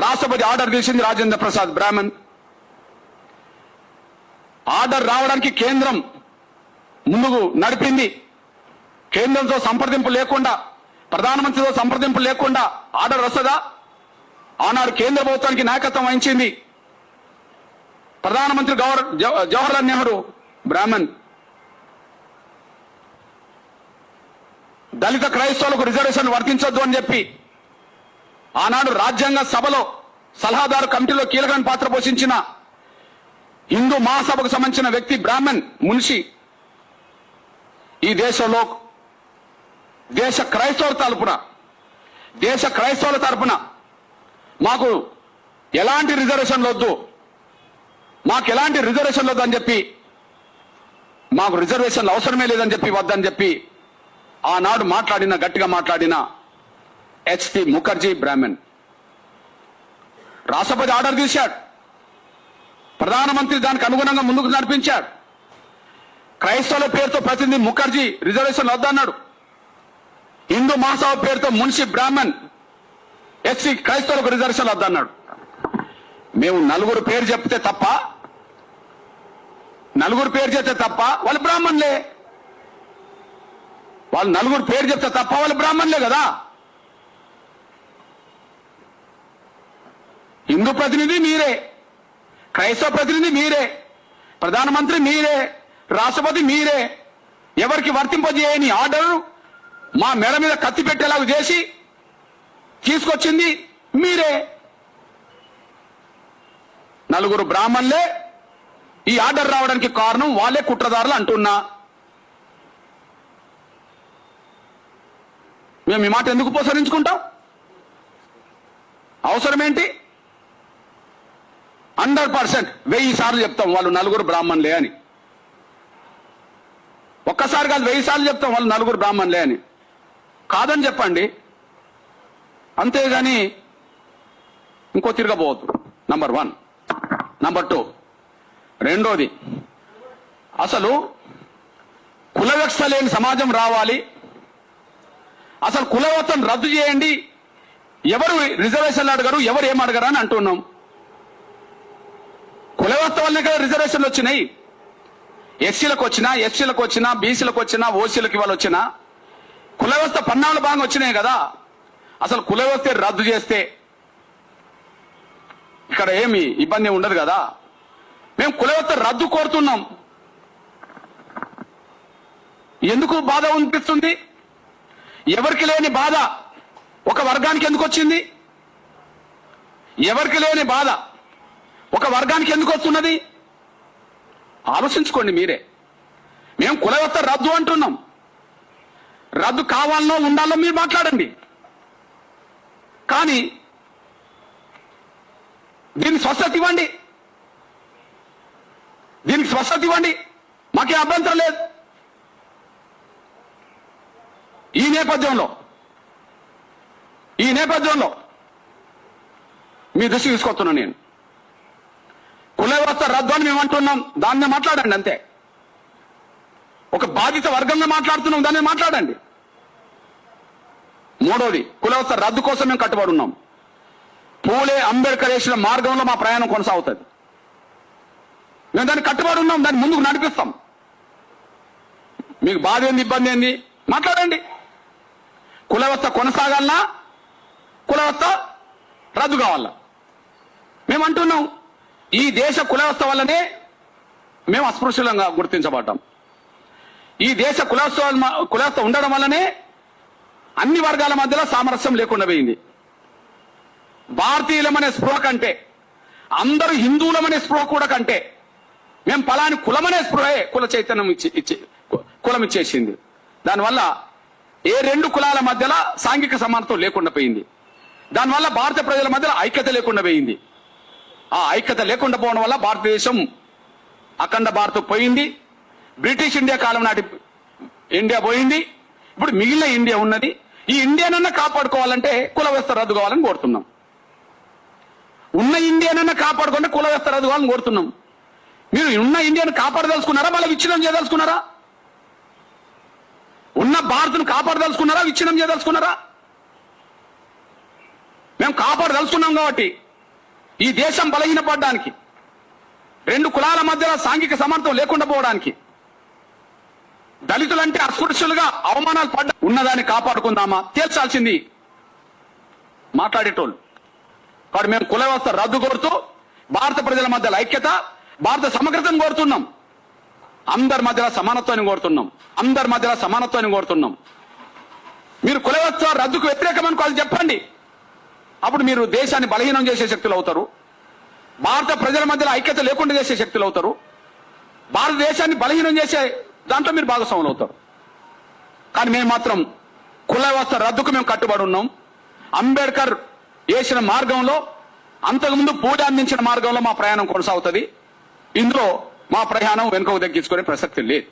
రాష్ట్రపతి, ఆర్డర్ తీసింది రాజేంద్ర ప్రసాద్ బ్రాహ్మణ్. ఆర్డర్ రావడానికి కేంద్రం ముందుకు నడిపింది. కేంద్రంతో సంప్రదింపు లేకుండా, ప్రధానమంత్రితో సంప్రదింపు లేకుండా ఆర్డర్ వస్తుందా? ఆనాడు కేంద్ర ప్రభుత్వానికి నాయకత్వం వహించింది ప్రధానమంత్రి జవహర్లాల్ నెహ్రూ బ్రాహ్మణ్. దళిత క్రైస్తవులకు రిజర్వేషన్ వర్తించొద్దు అని చెప్పి ఆనాడు రాజ్యాంగ సభలో సలహాదారు కమిటీలో కీలకమైన పాత్ర పోషించిన హిందూ మహాసభకు సంబంధించిన వ్యక్తి బ్రాహ్మణ్ మున్షి. ఈ దేశంలో దేశ క్రైస్తవుల తరపున మాకు ఎలాంటి రిజర్వేషన్లు వద్దు, అని చెప్పి, మాకు రిజర్వేషన్లు అవసరమే లేదని చెప్పి, వద్దని చెప్పి ఆనాడు గట్టిగా మాట్లాడిన హెచ్టి ముఖర్జీ బ్రాహ్మణ్. రాష్ట్రపతి ఆర్డర్ తీశాడు, ప్రధానమంత్రి దానికి అనుగుణంగా ముందుకు నడిపించాడు. క్రైస్తవుల పేరుతో ప్రతినిధి ముఖర్జీ రిజర్వేషన్ వద్దన్నాడు. హిందూ మహాసభ పేరుతో మున్షి బ్రాహ్మణ్ ఎస్సీ క్రైస్తవులకు రిజర్వేషన్ వద్దన్నాడు. మేము నలుగురు పేరు చెప్తే తప్ప వాళ్ళు బ్రాహ్మణులే. వాళ్ళు నలుగురు పేరు చెప్తే తప్ప వాళ్ళు బ్రాహ్మణులే కదా. హిందూ ప్రతినిధి మీరే, క్రైస్తవ ప్రతినిధి మీరే, ప్రధానమంత్రి మీరే, రాష్ట్రపతి మీరే. ఎవరికి వర్తింపజేయని ఆర్డర్ మా మెడ మీద కత్తి పెట్టేలాగా చేసి తీసుకొచ్చింది మీరే. నలుగురు బ్రాహ్మణులే ఈ ఆర్డర్ రావడానికి కారణం, వాళ్ళే కుట్రదారులు అంటున్నా. మేము ఈ మాట ఎందుకు ఉపసరించుకుంటాం? అవసరమేంటి? 100% 1000 సార్లు చెప్తాం వాళ్ళు నలుగురు బ్రాహ్మణులే అని. ఒక్కసారి కాదు, 1000 సార్లు చెప్తాం వాళ్ళు నలుగురు బ్రాహ్మణులే అని. కాదని చెప్పండి, అంతేగాని ఇంకో తిరగబోవద్దు. నంబర్ 1. నంబర్ 2, రెండోది, అసలు కుల వ్యవస్థ లేని సమాజం రావాలి. అసలు కుల వ్యవస్థను రద్దు చేయండి. ఎవరు రిజర్వేషన్లు అడగరు, ఎవరు ఏం అడగరు అని అంటున్నాం. కుల వ్యవస్థ వల్లనే కదా రిజర్వేషన్లు వచ్చినాయి. ఎస్సీలకు వచ్చినా, బీసీలకు వచ్చినా, ఓసీలకు ఇవాళ వచ్చినా కుల వ్యవస్థ పన్నాలు బాగా వచ్చినాయి కదా. అసలు కుల వ్యవస్థ రద్దు చేస్తే ఇక్కడ ఏమి ఇబ్బంది ఉండదు కదా. మేము కుల వ్యవస్థ రద్దు కోరుతున్నాం. ఎందుకు బాధ అనిపిస్తుంది? ఎవరికి లేని బాధ ఒక వర్గానికి ఎందుకు వచ్చింది? ఎవరికి లేని బాధ ఒక వర్గానికి ఎందుకు వస్తున్నది? ఆలోచించుకోండి మీరే. మేము కుల వ్యవస్థ రద్దు అంటున్నాం. రద్దు కావాలనో ఉండాలో మీరు మాట్లాడండి. కానీ దీనికి స్వస్థత ఇవ్వండి. మాకే అభ్యంతరం లేదు. ఈ నేపథ్యంలో మీ దృష్టి తీసుకొస్తున్నాను నేను. కుల వ్యవస్థ రద్దు అని మేము అంటున్నాం, దాన్నే మాట్లాడండి అంతే. ఒక బాధిత వర్గంగా మాట్లాడుతున్నాం, దాన్ని మాట్లాడండి. మూడోది, కుల వ్యవస్థ రద్దు కోసం మేము కట్టుబడి ఉన్నాం. పూలే అంబేద్కర్ వేసిన మార్గంలో మా ప్రయాణం కొనసాగుతుంది. మేము దాన్ని కట్టుబడి ఉన్నాం, దాన్ని ముందుకు నడిపిస్తాం. మీకు బాధ ఏంది, ఇబ్బంది ఏంది మాట్లాడండి. కుల వ్యవస్థ కొనసాగాలన్నా, కుల వ్యవస్థ రద్దు కావాలా? మేము అంటున్నాం, ఈ దేశ కుల వ్యవస్థ వల్లనే మేము అస్పృశ్యులంగా గుర్తించబడ్డాం. ఈ దేశ కుల వ్యవస్థ ఉండడం వల్లనే అన్ని వర్గాల మధ్యలో సామరస్యం లేకుండా పోయింది. భారతీయులమనే స్పృహ కంటే, అందరూ హిందువులమనే స్పృహ కూడా కంటే, మేము పలాని కులమనే స్పృహే కుల చైతన్యం కులం ఇచ్చేసింది. దానివల్ల ఏ రెండు కులాల మధ్యలో సాంఘిక సమానత్వం లేకుండా పోయింది. దానివల్ల భారత ప్రజల మధ్య ఐక్యత లేకుండా పోయింది. ఆ ఐక్యత లేకుండా పోవడం వల్ల భారతదేశం అఖండ భారత్ పోయింది. బ్రిటిష్ ఇండియా కాలం నాటి ఇండియా పోయింది. ఇప్పుడు మిగిలిన ఇండియా ఉన్నది. ఈ ఇండియానన్నా కాపాడుకోవాలంటే కుల వ్యవస్థ రద్దు కావాలని కోరుతున్నాం. ఉన్న ఇండియానన్నా కాపాడుకుంటే కుల వ్యవస్థ రద్దు కావాలని కోరుతున్నాం. మీరు ఉన్న ఇండియాను కాపాడదలుచుకున్నారా, మళ్ళీ విచ్ఛిన్నం చేయదలుచుకున్నారా? ఉన్న భారత్ను కాపాడదలుచుకున్నారా, విచ్ఛిన్నం చేయదలుచుకున్నారా? మేము కాపాడదలుచుకున్నాం కాబట్టి ఈ దేశం బలహీనపడడానికి, రెండు కులాల మధ్య సాంఘిక సమానత్వం లేకుండా పోవడానికి, దళితులంటే అస్పృశ్యులుగా అవమానాలు పడ్డ ఉన్నదాన్ని కాపాడుకుందామా తేల్చాల్సింది మాట్లాడేటోళ్ళు. కాబట్టి మేము కుల వ్యవస్థ రద్దు కోరుతూ భారత ప్రజల మధ్య ఐక్యత, భారత సమగ్రతను కోరుతున్నాం. అందరి మధ్యలో సమానత్వాన్ని కోరుతున్నాం. అందరి మధ్యలో సమానత్వాన్ని కోరుతున్నాం. మీరు కుల వ్యవస్థ రద్దుకు వ్యతిరేకమని అది చెప్పండి. అప్పుడు మీరు దేశాన్ని బలహీనం చేసే శక్తులు అవుతారు. భారత ప్రజల మధ్యలో ఐక్యత లేకుండా చేసే శక్తులు అవుతారు. భారతదేశాన్ని బలహీనం చేసే దాంట్లో మీరు భాగస్వాములు అవుతారు. కానీ మేము మాత్రం కుల వ్యవస్థ రద్దుకు మేము కట్టుబడి ఉన్నాం. అంబేద్కర్ వేసిన మార్గంలో, అంతకుముందు పూజ అందించిన మార్గంలో మా ప్రయాణం కొనసాగుతుంది. ఇందులో మా ప్రయాణం వెనుకకు దక్కించుకునే ప్రసక్తి లేదు.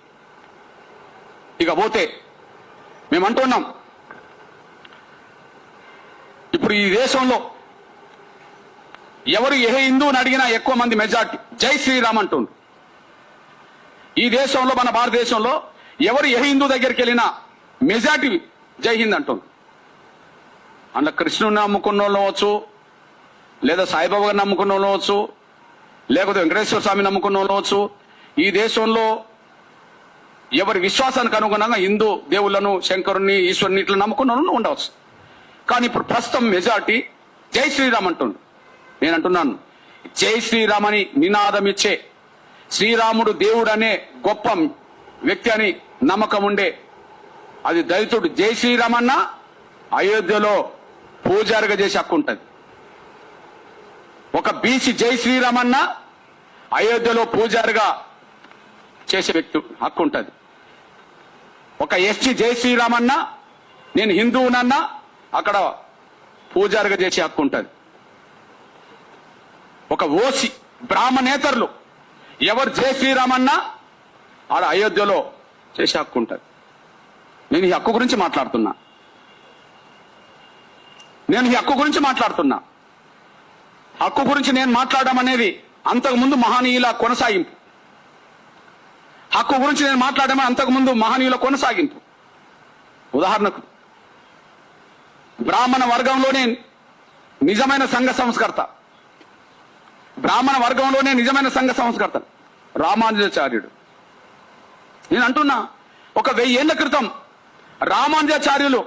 ఇక పోతే మేము అంటున్నాం, ఇప్పుడు ఈ దేశంలో ఎవరు ఏ హిందువుని అడిగినా ఎక్కువ మంది మెజార్టీ జై శ్రీరామ్ అంటుండ్రు. ఈ దేశంలో, మన భారతదేశంలో ఎవరు ఏ హిందూ దగ్గరికి వెళ్ళినా మెజార్టీ జై హింద్ అంటుండ్రు. అందులో కృష్ణుని నమ్ముకున్న వాళ్ళు అవ్వచ్చు, లేదా సాయిబాబా గారిని నమ్ముకున్న వాళ్ళు అవ్వచ్చు, లేకపోతే వెంకటేశ్వర స్వామి నమ్ముకున్న వాళ్ళు అవ్వచ్చు. ఈ దేశంలో ఎవరి విశ్వాసానికి అనుగుణంగా హిందూ దేవుళ్లను, శంకరుణ్ణి, ఈశ్వరుని ఇట్లా నమ్ముకున్న వాళ్ళు ఉండవచ్చు. కానీ ఇప్పుడు ప్రస్తుతం మెజార్టీ జై శ్రీరామ్ అంటుండ్రు. నేను అంటున్నాను, జై శ్రీరామ్ అని నినాదం ఇచ్చే, శ్రీరాముడు దేవుడు అనే గొప్ప వ్యక్తి అని నమ్మకం ఉండే అది దళితుడు జై శ్రీరామ్ అన్న అయోధ్యలో పూజారిగా చేసే హక్కు ఉంటుంది. ఒక బీసీ జై శ్రీరామ్ అన్న అయోధ్యలో పూజారిగా చేసే వ్యక్తి హక్కు ఉంటుంది. ఒక ఎస్టీ జై శ్రీరామ్ అన్న నేను హిందువునన్నా అక్కడ పూజారిగా చేసే హక్కు ఉంటుంది. ఒక ఓసి బ్రాహ్మణేతరులు ఎవరు జై శ్రీరామ్ అన్నా ఆడ అయోధ్యలో చేసే హక్కు ఉంటుంది. నేను ఈ హక్కు గురించి మాట్లాడుతున్నా. హక్కు గురించి నేను మాట్లాడడం అనేది అంతకుముందు మహనీయుల కొనసాగింపు. హక్కు గురించి నేను మాట్లాడడం అంతకుముందు మహనీయుల కొనసాగింపు. ఉదాహరణకు బ్రాహ్మణ వర్గంలోనే నిజమైన సంఘ సంస్కర్త, రామానుజాచార్యుడు. నేను అంటున్నా, ఒక 1000 ఏళ్ల క్రితం రామానుజాచార్యులు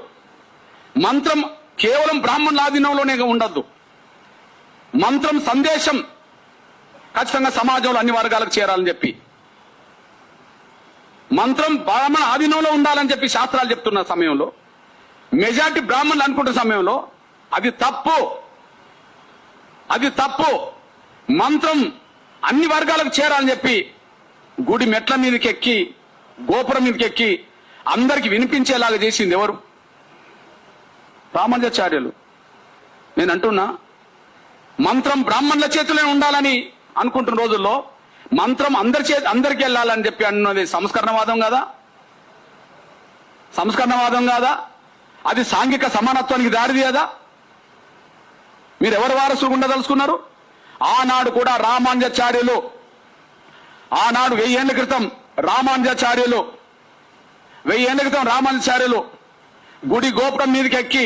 మంత్రం కేవలం బ్రాహ్మణుల ఆధీనంలోనే ఉండద్దు, మంత్రం సందేశం ఖచ్చితంగా సమాజంలో అన్ని వర్గాలకు చేరాలని చెప్పి, మంత్రం బ్రాహ్మణ ఆధీనంలో ఉండాలని చెప్పి శాస్త్రాలు చెప్తున్న సమయంలో, మెజార్టీ బ్రాహ్మణులు అనుకుంటున్న సమయంలో అది తప్పు, మంత్రం అన్ని వర్గాలకు చేరాలని చెప్పి గుడి మెట్ల మీదకి ఎక్కి, గోపురం మీదకి ఎక్కి అందరికి వినిపించేలాగా చేసింది ఎవరు? రామానుజాచార్యులు. నేను అంటున్నా, మంత్రం బ్రాహ్మణుల చేతిలో ఉండాలని అనుకుంటున్న రోజుల్లో మంత్రం అందరికి వెళ్ళాలని చెప్పి అన్నది సంస్కరణవాదం కాదా? అది సాంఘిక సమానత్వానికి దారిది కదా? మీరు ఎవరు వారసులు ఉండదలుచుకున్నారు? ఆనాడు కూడా రామానుజాచార్యులు, ఆనాడు 1000 ఏళ్ల క్రితం రామానుజాచార్యులు గుడి గోపురం మీదకి ఎక్కి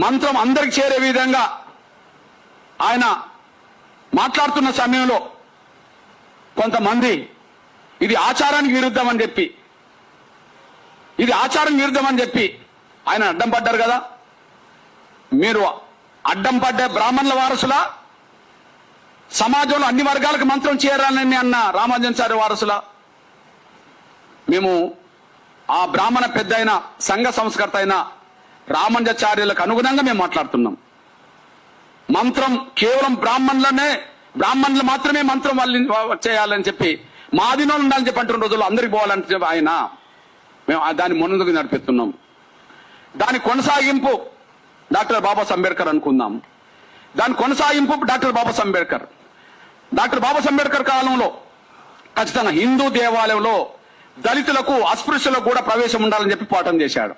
మంత్రం అందరికి చేరే విధంగా ఆయన మాట్లాడుతున్న సమయంలో కొంతమంది ఇది ఆచారానికి విరుద్ధం అని చెప్పి ఆయన అడ్డం పడ్డారు కదా. మీరు అడ్డం పడ్డ బ్రాహ్మణుల వారసులా, సమాజంలో అన్ని వర్గాలకు మంత్రం చేరాలని అన్న రామానుజాచార్య వారసులా? మేము ఆ బ్రాహ్మణ పెద్ద అయిన సంఘ సంస్కర్త అయిన రామానుజాచార్యులకు అనుగుణంగా మేము మాట్లాడుతున్నాం. మంత్రం కేవలం బ్రాహ్మణులు మాత్రమే మంత్రం చేయాలని చెప్పి, మా ఆధీనంలో ఉండాలని చెప్పి అంటున్న రోజుల్లో అందరికి పోవాలని చెప్పి మేము దాన్ని ముందుకు నడిపిస్తున్నాం. దాని కొనసాగింపు డాక్టర్ బాబాసాహెబ్ అంబేద్కర్ అనుకుందాం. దాని కొనసాగింపు డాక్టర్ బాబాసాహెబ్ అంబేద్కర్. డాక్టర్ బాబాసాహెబ్ అంబేద్కర్ కాలంలో ఖచ్చితంగా హిందూ దేవాలయంలో దళితులకు అస్పృశ్యులకు కూడా ప్రవేశం ఉండాలని చెప్పి పోరాటం చేశాడు.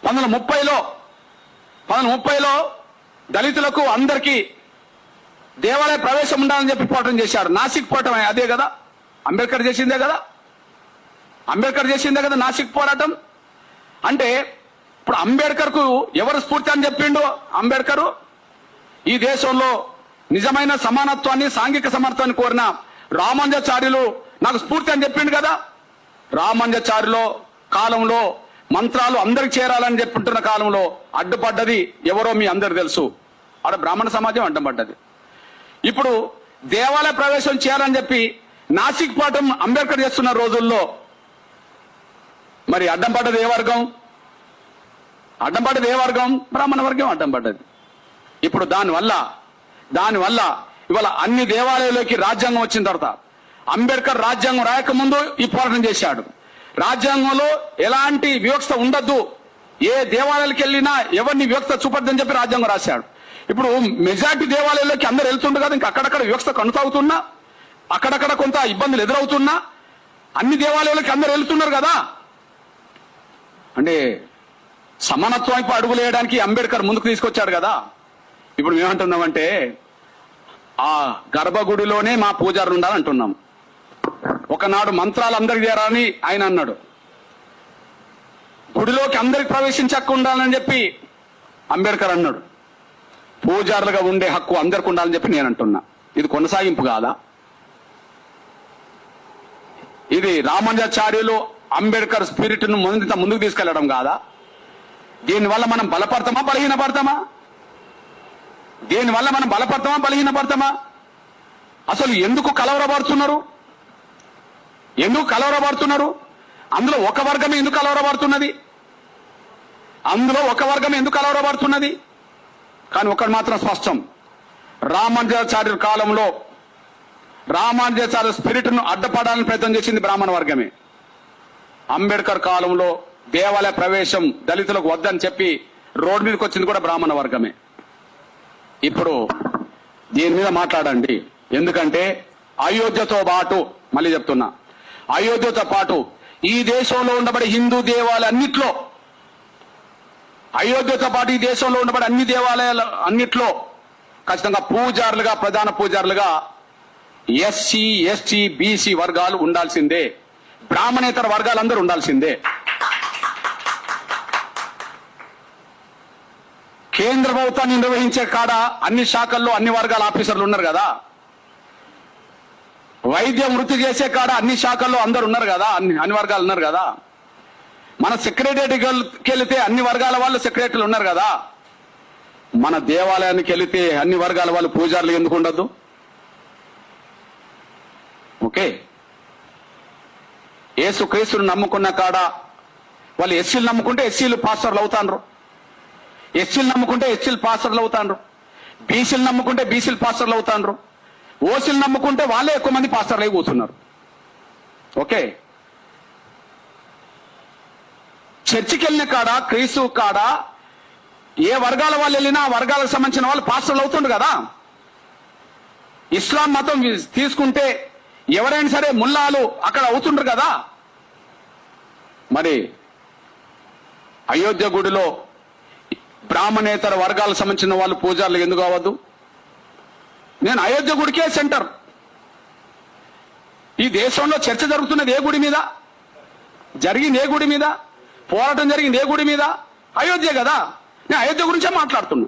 1930లో దళితులకు అందరికీ దేవాలయ ప్రవేశం ఉండాలని చెప్పి పోరాటం చేశాడు. నాసిక్ పోరాటం అదే కదా, అంబేద్కర్ చేసిందే కదా, నాసిక్ పోరాటం. అంటే ఇప్పుడు అంబేద్కర్ కు ఎవరు స్ఫూర్తి అని చెప్పిండు? అంబేద్కర్ ఈ దేశంలో నిజమైన సమానత్వాన్ని, సాంఘిక సమర్థాన్ని కోరిన రామానుజాచార్యులు నాకు స్ఫూర్తి అని చెప్పిండు కదా. రామానుజాచార్యులో కాలంలో మంత్రాలు అందరికి చేరాలని చెప్పుంటున్న కాలంలో అడ్డుపడ్డది ఎవరో మీ అందరు తెలుసు. ఆడ బ్రాహ్మణ సమాజం అడ్డం పడ్డది. ఇప్పుడు దేవాలయ ప్రవేశం చేయాలని చెప్పి నాసిక్ పాఠం అంబేద్కర్ చేస్తున్న రోజుల్లో మరి అడ్డం పడ్డది ఏ వర్గం? బ్రాహ్మణ వర్గం అడ్డం పడ్డది. ఇప్పుడు దానివల్ల ఇవాళ అన్ని దేవాలయాల్లోకి రాజ్యాంగం వచ్చిన తర్వాత, అంబేద్కర్ రాజ్యాంగం రాయకముందు ఈ పోరాటం చేశాడు. రాజ్యాంగంలో ఎలాంటి వివక్ష ఉండద్దు, ఏ దేవాలయాలకు వెళ్ళినా ఎవరిని వివక్ష చూపొద్దని చెప్పి రాజ్యాంగం రాశాడు. ఇప్పుడు మెజార్టీ దేవాలయాల్లోకి అందరు వెళ్తుండ్రు కదా, ఇంకా అక్కడక్కడ వివక్ష కొనసాగుతున్నా, అక్కడక్కడ కొంత ఇబ్బందులు ఎదురవుతున్నా అన్ని దేవాలయాలకి అందరు వెళ్తున్నారు కదా. అంటే సమానత్వం వైపు అడుగులు వేయడానికి అంబేద్కర్ ముందుకు తీసుకొచ్చాడు కదా. ఇప్పుడు మేమంటున్నామంటే ఆ గర్భగుడిలోనే మా పూజారులు ఉండాలంటున్నాం. ఒకనాడు మంత్రాలు అందరికి చేరాలని ఆయన అన్నాడు. గుడిలోకి అందరికి ప్రవేశించక ఉండాలని చెప్పి అంబేద్కర్ అన్నాడు. పూజారులుగా ఉండే హక్కు అందరికి ఉండాలని చెప్పి నేను అంటున్నా. ఇది కొనసాగింపు కాదా? ఇది రామానుజాచార్యులు అంబేద్కర్ స్పిరిట్ ను ముందుకు తీసుకెళ్లడం కాదా? దీనివల్ల మనం బలపడతామా బలహీనపడతామా? అసలు ఎందుకు కలవరపడుతున్నారు? అందులో ఒక వర్గమే ఎందుకు కలవరపడుతున్నది? కానీ ఒకటి మాత్రం స్పష్టం, రామానుజాచార్యుల కాలంలో రామానుజాచార్య స్పిరిట్ ను అడ్డపడాలని ప్రయత్నం చేసింది బ్రాహ్మణ వర్గమే. అంబేద్కర్ కాలంలో దేవాలయ ప్రవేశం దళితులకు వద్దని చెప్పి రోడ్డు మీదకి వచ్చింది కూడా బ్రాహ్మణ వర్గమే. ఇప్పుడు దీని మీద మాట్లాడండి. ఎందుకంటే అయోధ్యతో పాటు, మళ్ళీ చెప్తున్నా, అయోధ్యతో పాటు ఈ దేశంలో ఉండబడే హిందూ దేవాలయాలన్నిట్లో, అన్ని దేవాలయాలు అన్నిట్లో ఖచ్చితంగా పూజారులుగా, ప్రధాన పూజారులుగా ఎస్సీ, ఎస్టీ, బీసీ వర్గాలు ఉండాల్సిందే. బ్రాహ్మణేతర వర్గాలందరూ ఉండాల్సిందే. కేంద్ర ప్రభుత్వాన్ని నిర్వహించే కాడ అన్ని శాఖల్లో అన్ని వర్గాల ఆఫీసర్లు ఉన్నారు కదా. వైద్యం వృత్తి చేసే కాడ అన్ని శాఖల్లో అందరు ఉన్నారు కదా, అన్ని వర్గాలు ఉన్నారు కదా. మన సెక్రటేరియట్కి వెళితే అన్ని వర్గాల వాళ్ళు సెక్రటరీలు ఉన్నారు కదా. మన దేవాలయానికి వెళితే అన్ని వర్గాల వాళ్ళు పూజారులు ఎందుకు ఉండద్దు? ఓకే, యేసుక్రీస్తుని నమ్ముకున్న కాడ వాళ్ళు ఎస్సీలు నమ్ముకుంటే ఎస్సీలు పాస్టర్లు అవుతాండ్రు, ఎస్సీలు నమ్ముకుంటే ఎస్సీలు పాస్టర్లు అవుతాండ్రు, బీసీలు నమ్ముకుంటే బీసీలు పాస్టర్లు అవుతాండ్రు, ఓసీలు నమ్ముకుంటే వాళ్ళే ఎక్కువ మంది పాస్టర్లు అయి కూర్చున్నారు. ఓకే, చర్చికి వెళ్ళిన కాడ, క్రీస్తు కాడ ఏ వర్గాల వాళ్ళు వెళ్ళినా ఆ వర్గాలకు సంబంధించిన వాళ్ళు పాస్టర్లు అవుతుండ్రు కదా. ఇస్లాం మతం తీసుకుంటే ఎవరైనా సరే ముల్లాలు అక్కడ అవుతుండ్రు కదా. మరి అయోధ్య గుడిలో బ్రాహ్మణేతర వర్గాలకు సంబంధించిన వాళ్ళు పూజారులు ఎందుకు అవ్వద్దు? నేను అయోధ్య గుడికే సెంటర్. ఈ దేశంలో చర్చ జరుగుతున్నది ఏ గుడి మీద? జరిగింది ఏ గుడి మీద? పోరాటం జరిగింది ఏ గుడి మీద? అయోధ్య కదా. నేను అయోధ్య గురించే మాట్లాడుతున్నా.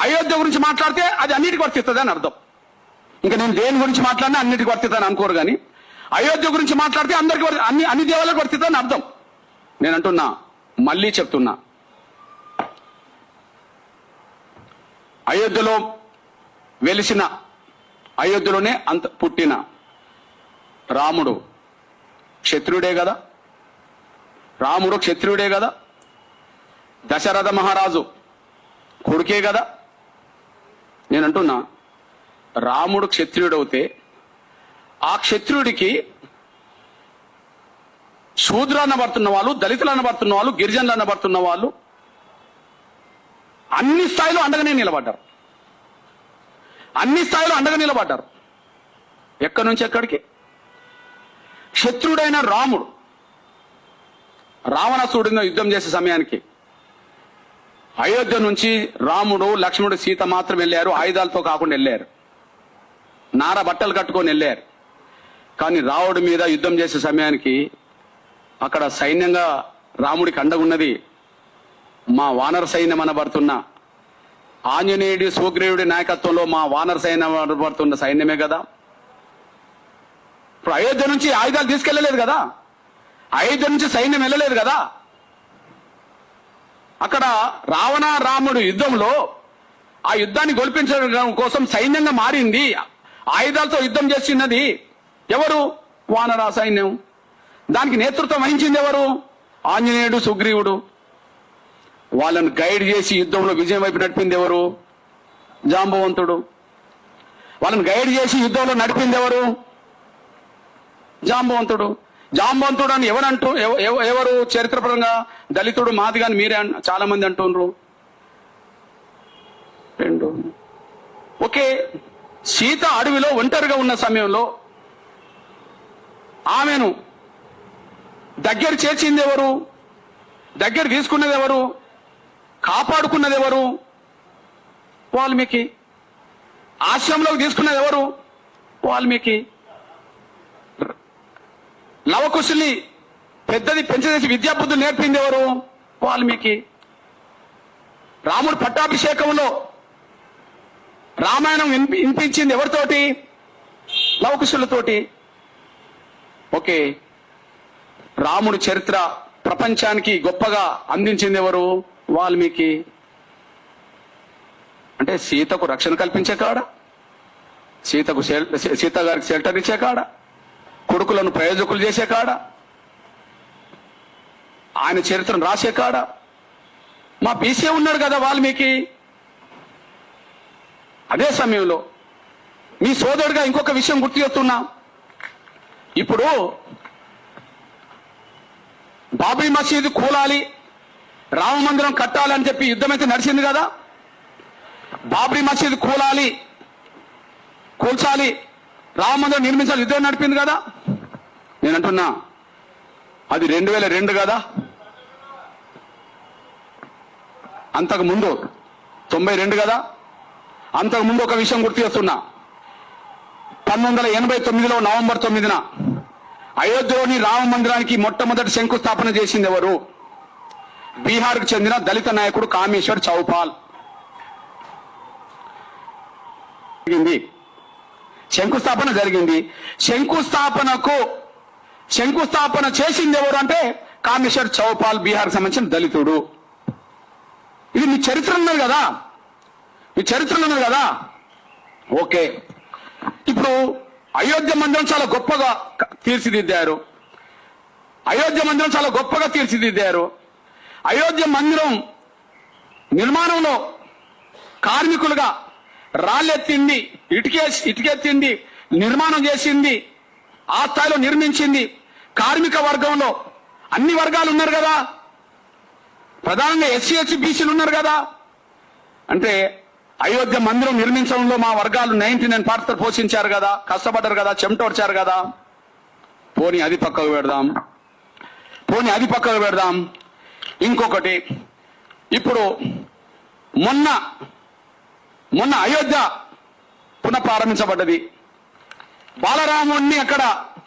అయోధ్య గురించి మాట్లాడితే అది అన్నిటికి వర్తిస్తుంది అని అర్థం. ఇంకా నేను దేని గురించి మాట్లాడినా అన్నిటికి వర్తిస్తుందని అనుకోరు, కానీ అయోధ్య గురించి మాట్లాడితే అందరికి అన్ని దేవాలకు వర్తిస్తుందని అర్థం. నేను అంటున్నా, మళ్ళీ చెప్తున్నా, అయోధ్యలో వెలిసిన, అయోధ్యలోనే పుట్టిన రాముడు క్షత్రియుడే కదా. దశరథ మహారాజు కొడుకే కదా. నేనంటున్నా, రాముడు క్షత్రియుడవుతే ఆ క్షత్రియుడికి శూద్రులు అనబడుతున్న వాళ్ళు, దళితులు అనబడుతున్న వాళ్ళు, గిరిజనులు అనబడుతున్న వాళ్ళు అన్ని స్థాయిలో అండగానే నిలబడ్డారు. అన్ని స్థాయిలో అండగా నిలబడ్డారు. ఎక్కడి నుంచి ఎక్కడికి? శత్రుడైన రాముడు, రావణాసురుడితో యుద్ధం చేసే సమయానికి అయోధ్య నుంచి రాముడు, లక్ష్మణుడు, సీత మాత్రం వెళ్ళారు. ఆయుధాలతో కాకుండా వెళ్ళారు. నార బట్టలు కట్టుకొని వెళ్ళారు. కానీ రావుడి మీద యుద్ధం చేసే సమయానికి అక్కడ సైన్యంగా రాముడికి అండగున్నది మా వానర సైన్యం అనబడుతున్న ఆంజనేయుడి, సుగ్రీవుడి నాయకత్వంలో మా వానర సైన్యం అనబడుతున్న సైన్యమే కదా. ఇప్పుడు అయోధ్య నుంచి ఆయుధాలు తీసుకెళ్లలేదు కదా. అయోధ్య నుంచి సైన్యం వెళ్ళలేదు కదా. అక్కడ రాముడు యుద్ధంలో ఆ యుద్ధాన్ని గొలిపించడం కోసం సైన్యంగా మారింది. ఆయుధాలతో యుద్ధం చేసినది ఎవరు? వానర సైన్యం. దానికి నేతృత్వం వహించింది ఎవరు? ఆంజనేయుడు, సుగ్రీవుడు. వాళ్ళను గైడ్ చేసి యుద్ధంలో విజయం వైపు నడిపింది ఎవరు? జాంబవంతుడు. వాళ్ళని గైడ్ చేసి యుద్ధంలో నడిపింది ఎవరు? జాంబవంతుడు. జాంబవంతుడు అని ఎవరు చరిత్రపరంగా? దళితుడు, మాదిగాని మీరే చాలా మంది అంటున్నారు. రెండు. ఓకే, సీత అడవిలో ఒంటరిగా ఉన్న సమయంలో ఆమెను దగ్గర చేర్చింది ఎవరు? దగ్గర తీసుకున్నది ఎవరు? కాపాడుకున్నది ఎవరు? వాల్మీకి. ఆశ్రమంలోకి తీసుకున్నది ఎవరు? వాల్మీకి. లవకుశుల్ని పెద్దది పెంచదేసి విద్యాబుద్ధులు నేర్పింది ఎవరు? వాల్మీకి. రాముడు పట్టాభిషేకంలో రామాయణం వినిపించింది ఎవరితోటి? లవకుశులతోటి. ఓకే, రాముడి చరిత్ర ప్రపంచానికి గొప్పగా అందించింది ఎవరు? వాల్మీకి. అంటే సీతకు రక్షణ కల్పించే కాడ, సీత గారికి షెల్టర్ ఇచ్చే కాడ, కొడుకులను ప్రయోజకులు చేసే కాడ, ఆయన చరిత్రను రాసే కాడ మా బీసీ ఉన్నాడు కదా వాల్మీకి. అదే సమయంలో మీ సోదరుడిగా ఇంకొక విషయం గుర్తు చేస్తున్నా. ఇప్పుడు బాబ్రీ మసీదు కూలాలి, రామ మందిరం కట్టాలని చెప్పి యుద్ధం అయితే నడిచింది కదా. బాబ్రీ మసీదు కూల్చాలి, రామ మందిరం నిర్మించాలి యుద్ధం నడిపింది కదా. నేను అంటున్నా అది 2002 కదా. అంతకు ముందు 92 కదా. అంతకు ముందు ఒక విషయం గుర్తు చేస్తున్నా. 1989లో నవంబర్ 9న అయోధ్యలోని రామ మందిరానికి మొట్టమొదటి శంకుస్థాపన చేసింది ఎవరు? బీహార్కు చెందిన దళిత నాయకుడు కామేశ్వర్ చౌపాల్. శంకుస్థాపన జరిగింది. శంకుస్థాపన చేసింది ఎవరు అంటే కామేశ్వర్ చౌపాల్, బీహార్కి సంబంధించిన దళితుడు. ఇది మీ చరిత్ర ఉన్నది కదా, మీ చరిత్రలో ఉన్నది కదా. ఓకే, ఇప్పుడు అయోధ్య మందిరం చాలా గొప్పగా తీర్చిదిద్దారు. అయోధ్య మందిరం నిర్మాణంలో కార్మికులుగా రాళ్ళెత్తింది, ఇటుకెత్తింది, నిర్మాణం చేసింది, ఆ స్థాయిలో నిర్మించింది. కార్మిక వర్గంలో అన్ని వర్గాలు ఉన్నారు కదా, ప్రధానంగా ఎస్సీ బీసీలు ఉన్నారు కదా. అంటే అయోధ్య మందిరం నిర్మించడంలో మా వర్గాలు 99% పోషించారు కదా, కష్టపడ్డారు కదా, చెమటోడ్చారు కదా. పోనీ అది పక్కకు పెడదాం. ఇంకొకటి, ఇప్పుడు మొన్న అయోధ్య పునఃప్రారంభించబడ్డది. బాలరాముడిని అక్కడ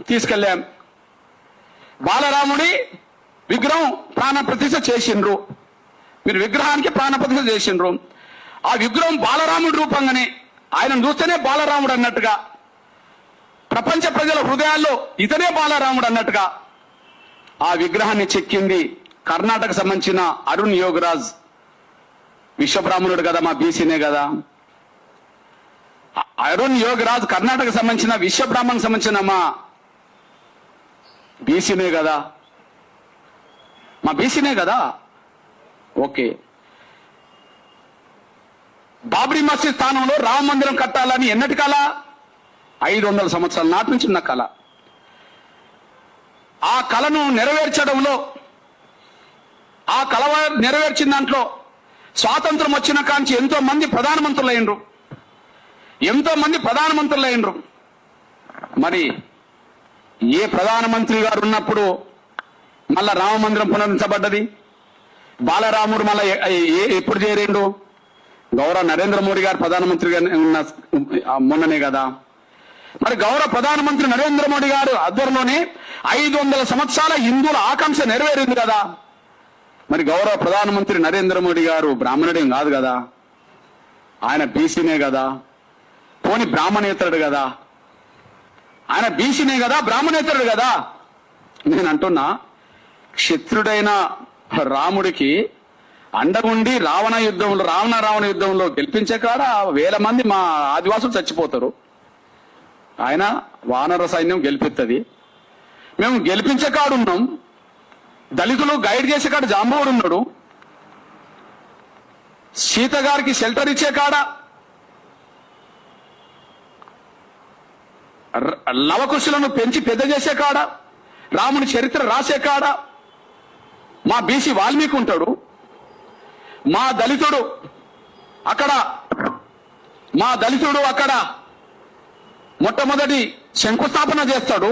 తీసుకెళ్లాం. బాలరాముడి విగ్రహం ప్రాణప్రతిష్ఠ చేసిండ్రు. మీరు విగ్రహానికి ప్రాణప్రతిష్ఠ చేసిండ్రు. ఆ విగ్రహం బాలరాముడి రూపంగానే, ఆయనను చూస్తేనే బాలరాముడు అన్నట్టుగా, ప్రపంచ ప్రజల హృదయాల్లో ఇతనే బాలరాముడు అన్నట్టుగా ఆ విగ్రహాన్ని చెక్కింది కర్ణాటక సంబంధించిన అరుణ్ యోగరాజ్. విశ్వబ్రాహ్మణుడు కదా, మా బీసీనే కదా. అరుణ్ యోగరాజ్ కర్ణాటక సంబంధించిన విశ్వబ్రాహ్మణ్ సంబంధించిన మా బీసీనే కదా. ఓకే, బాబ్రీ మసీద్ స్థానంలో రామ మందిరం కట్టాలని ఎన్నటి కళ? 500 సంవత్సరాల నాటి నుంచి ఉన్న కళ. ఆ కళను నెరవేర్చడంలో, ఆ కళ నెరవేర్చిన దాంట్లో స్వాతంత్రం వచ్చిన కాంచి ఎంతో మంది ప్రధానమంత్రులు అయినరు. మరి ఏ ప్రధానమంత్రి గారు ఉన్నప్పుడు మళ్ళా రామ మందిరం పునరుద్ధరించబడ్డది? బాలరాముడు మళ్ళా ఎప్పుడు చేరిండు? గౌరవ నరేంద్ర మోడీ గారు ప్రధానమంత్రిగా ఉన్న మొన్ననే కదా. మరి గౌరవ ప్రధానమంత్రి నరేంద్ర మోడీ గారు ఆధ్వర్యంలోనే 500 సంవత్సరాల హిందువుల ఆకాంక్ష నెరవేరింది కదా. మరి గౌరవ ప్రధానమంత్రి నరేంద్ర మోడీ గారు బ్రాహ్మణుడేం కాదు కదా, ఆయన బీసీనే కదా, పోని బ్రాహ్మణేతరుడు కదా, ఆయన బీసీనే కదా, బ్రాహ్మణేతరుడు కదా. నేను అంటున్నా, క్షత్రుడైన రాముడికి అండగుండి రావణ యుద్ధంలో గెలిపించే కాడ 1000 మంది మా ఆదివాసులు చచ్చిపోతారు. ఆయన వానర సైన్యం గెలిపిస్తుంది. మేము గెలిపించే కాడున్నాం, దళితులు గైడ్ చేసే కాడ జాంబవుడు ఉన్నాడు, సీత గారికి షెల్టర్ ఇచ్చే కాడ లవకుశులను పెంచి పెద్ద చేసే కాడ, రాముని చరిత్ర రాసే కాడ మా బీసీ వాల్మీకి ఉంటాడు. మా దళితుడు అక్కడ మొట్టమొదటి శంకుస్థాపన చేస్తాడు.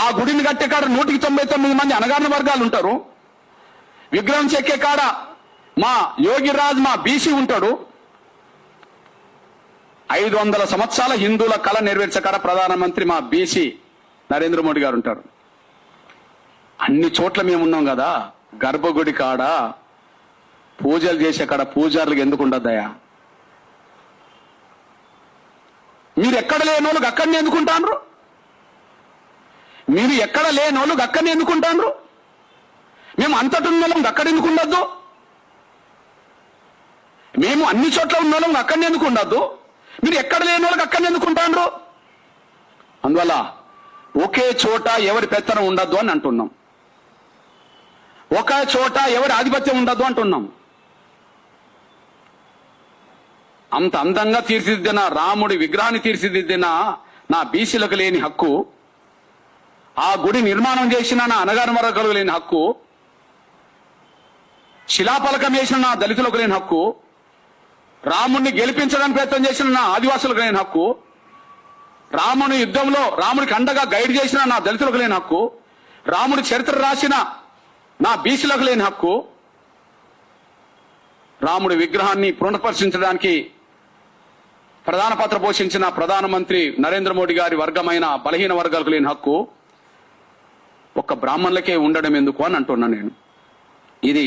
ఆ గుడిని కట్టే కాడ 199 మంది అణగారిన వర్గాలు ఉంటారు. విగ్రహం చెక్కే కాడ మా యోగిరాజ్ మా బీసీ ఉంటాడు. 500 సంవత్సరాల హిందువుల కళ నెరవేర్చే కాడ ప్రధానమంత్రి మా బీసీ నరేంద్ర మోడీ గారు ఉంటారు. అన్ని చోట్ల మేము ఉన్నాం కదా. గర్భగుడి కాడ పూజలు చేసే కాడ పూజారులకు ఎందుకు ఉండద్దయా? మీరు ఎక్కడ లేనోళ్ళకి అక్కడనే ఎందుకుంటారు? మీరు ఎక్కడ లేనోళ్ళకి అక్కడనే ఎందుకుంటారు? మేము అంతటి ఉన్నోళ్ళం అక్కడ ఎందుకు ఉండద్దు? మేము అన్ని చోట్ల ఉన్నోళ్ళం అక్కడనే ఎందుకు ఉండద్దు? మీరు ఎక్కడ లేనోళ్ళకి అక్కడనే ఎందుకుంటారు? అందువల్ల ఒకే చోట ఎవరి పెత్తనం ఉండద్దు అని అంటున్నాం. ఒక చోట ఎవరి ఆధిపత్యం ఉండదు అంటున్నాం. అంత అందంగా తీర్చిదిద్దిన రాముడి విగ్రహాన్ని తీర్చిదిద్దిన నా బీసీలకు లేని హక్కు, ఆ గుడి నిర్మాణం చేసిన నా అనగారిన వర్గాలకు లేని హక్కు, శిలాఫలకం చేసిన నా దళితులకు లేని హక్కు, రాముడిని గెలిపించడానికి ప్రయత్నం చేసిన నా ఆదివాసులకు లేని హక్కు, రాముని యుద్ధంలో రాముడికి అండగా గైడ్ చేసిన నా దళితులకు లేని హక్కు, రాముడి చరిత్ర రాసిన నా బీసీలకు లేని హక్కు, రాముడి విగ్రహాన్ని పునఃపరిశీలించడానికి ప్రధాన పాత్ర పోషించిన ప్రధానమంత్రి నరేంద్ర మోడీ గారి వర్గమైన బలహీన వర్గాలకు లేని హక్కు ఒక్క బ్రాహ్మణులకే ఉండడం ఎందుకు అని అంటున్నా నేను. ఇది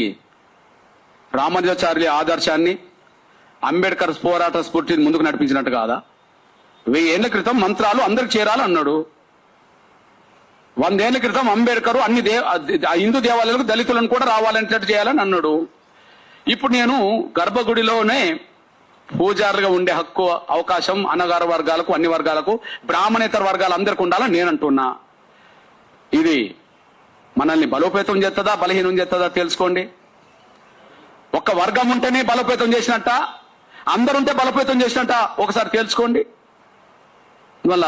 రామానుజాచార్యుల ఆదర్శాన్ని, అంబేద్కర్ పోరాట స్ఫూర్తిని ముందుకు నడిపించినట్టు కాదా? 1000 ఏళ్ల క్రితం మంత్రాలు అందరికి చేరాలన్నాడు. 100 ఏళ్ల క్రితం అంబేద్కర్ అన్ని హిందూ దేవాలయాలకు దళితులను కూడా రావాలంటే చేయాలని అన్నాడు. ఇప్పుడు నేను గర్భగుడిలోనే పూజారులుగా ఉండే హక్కు, అవకాశం అన్నగారు వర్గాలకు, అన్ని వర్గాలకు, బ్రాహ్మణేతర వర్గాలు అందరికి ఉండాలని నేను అంటున్నా. ఇది మనల్ని బలోపేతం చేస్తుందా బలహీనం చేస్తుందా తెలుసుకోండి. ఒక్క వర్గం ఉంటేనే బలోపేతం చేసినట్ట, అందరుంటే బలోపేతం చేసినట్ట ఒకసారి తెలుసుకోండి. అందువల్ల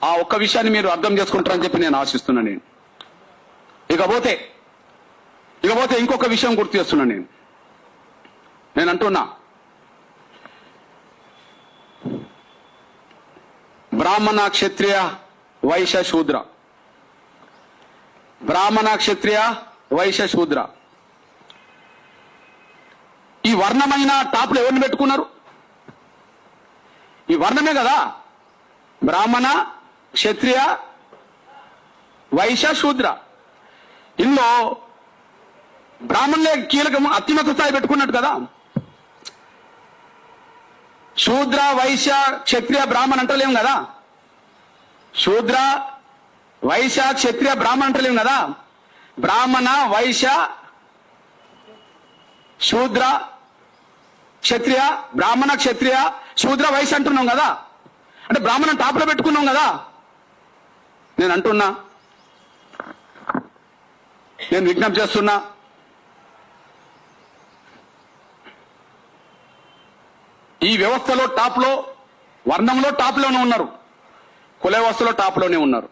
ఆ ఒక్క విషయాన్ని మీరు అర్థం చేసుకుంటారని చెప్పి నేను ఆశిస్తున్నా. నేను ఇకపోతే ఇంకొక విషయం గుర్తు చేస్తున్నా. నేను అంటున్నా, బ్రాహ్మణ క్షత్రియ వైశ్య శూద్ర, బ్రాహ్మణ క్షత్రియ వైశ్య శూద్ర, ఈ వర్ణమైన టాప్లో ఎవరిని పెట్టుకున్నారు? ఈ వర్ణమే కదా. బ్రాహ్మణ క్షత్రియ వైశ్య శూద్ర, ఇందులో బ్రాహ్మణులే కీలకం, అత్యున్నత స్థాయి పెట్టుకున్నట్టు కదా. శూద్ర వైశ్య క్షత్రియ బ్రాహ్మణ అంటలేం కదా. శూద్ర వైశ్య క్షత్రియ బ్రాహ్మణ అంటలేం కదా. బ్రాహ్మణ వైశ్య శూద్ర క్షత్రియ, బ్రాహ్మణ క్షత్రియ శూద్ర వైశ్య అంటున్నాం కదా. అంటే బ్రాహ్మణ టాప్లో పెట్టుకున్నాం కదా. నేను అంటున్నా, నేను విజ్ఞప్తి చేస్తున్నా, ఈ వ్యవస్థలో టాప్లో, వర్ణంలో టాప్లోనే ఉన్నారు. కుల వ్యవస్థలో టాప్లోనే ఉన్నారు.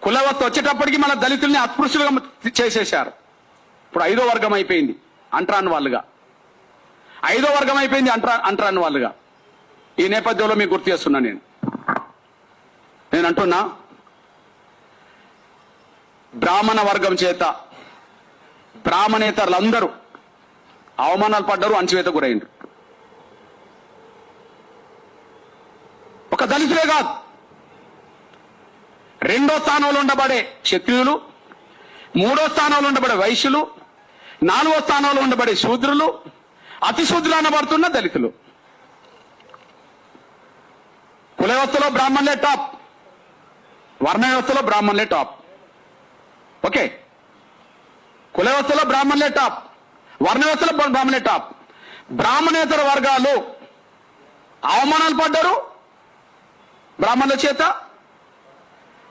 కుల వ్యవస్థ వచ్చేటప్పటికి మన దళితుల్ని అస్పృశ్యులుగా చేసేశారు. ఇప్పుడు 5వ వర్గం అయిపోయింది అంటరాని వాళ్ళుగా, 5వ వర్గం అయిపోయింది అంటరాని వాళ్ళుగా. ఈ నేపథ్యంలో మీకు గుర్తు చేస్తున్నా, నేను అంటున్నా, బ్రాహ్మణ వర్గం చేత బ్రాహ్మణేతరులందరూ అవమానాలు పడ్డారు, అణచివేత గురైండ్రు. ఒక దళితులే కాదు, 2వ స్థానంలో ఉండబడే క్షత్రియులు, 3వ స్థానంలో ఉండబడే వైశ్యులు, 4వ స్థానంలో ఉండబడే శూద్రులు, అతి శూద్రులు అనబడుతున్న దళితులు. కుల వ్యవస్థలో బ్రాహ్మణులే టాప్, వర్ణ వ్యవస్థలో బ్రాహ్మణులే టాప్. ఓకే, కుల వ్యవస్థలో బ్రాహ్మణులే టాప్, వర్ణ వ్యవస్థలో బ్రాహ్మణులే టాప్. బ్రాహ్మణేతర వర్గాలు అవమానాలు పడ్డారు బ్రాహ్మణుల చేత,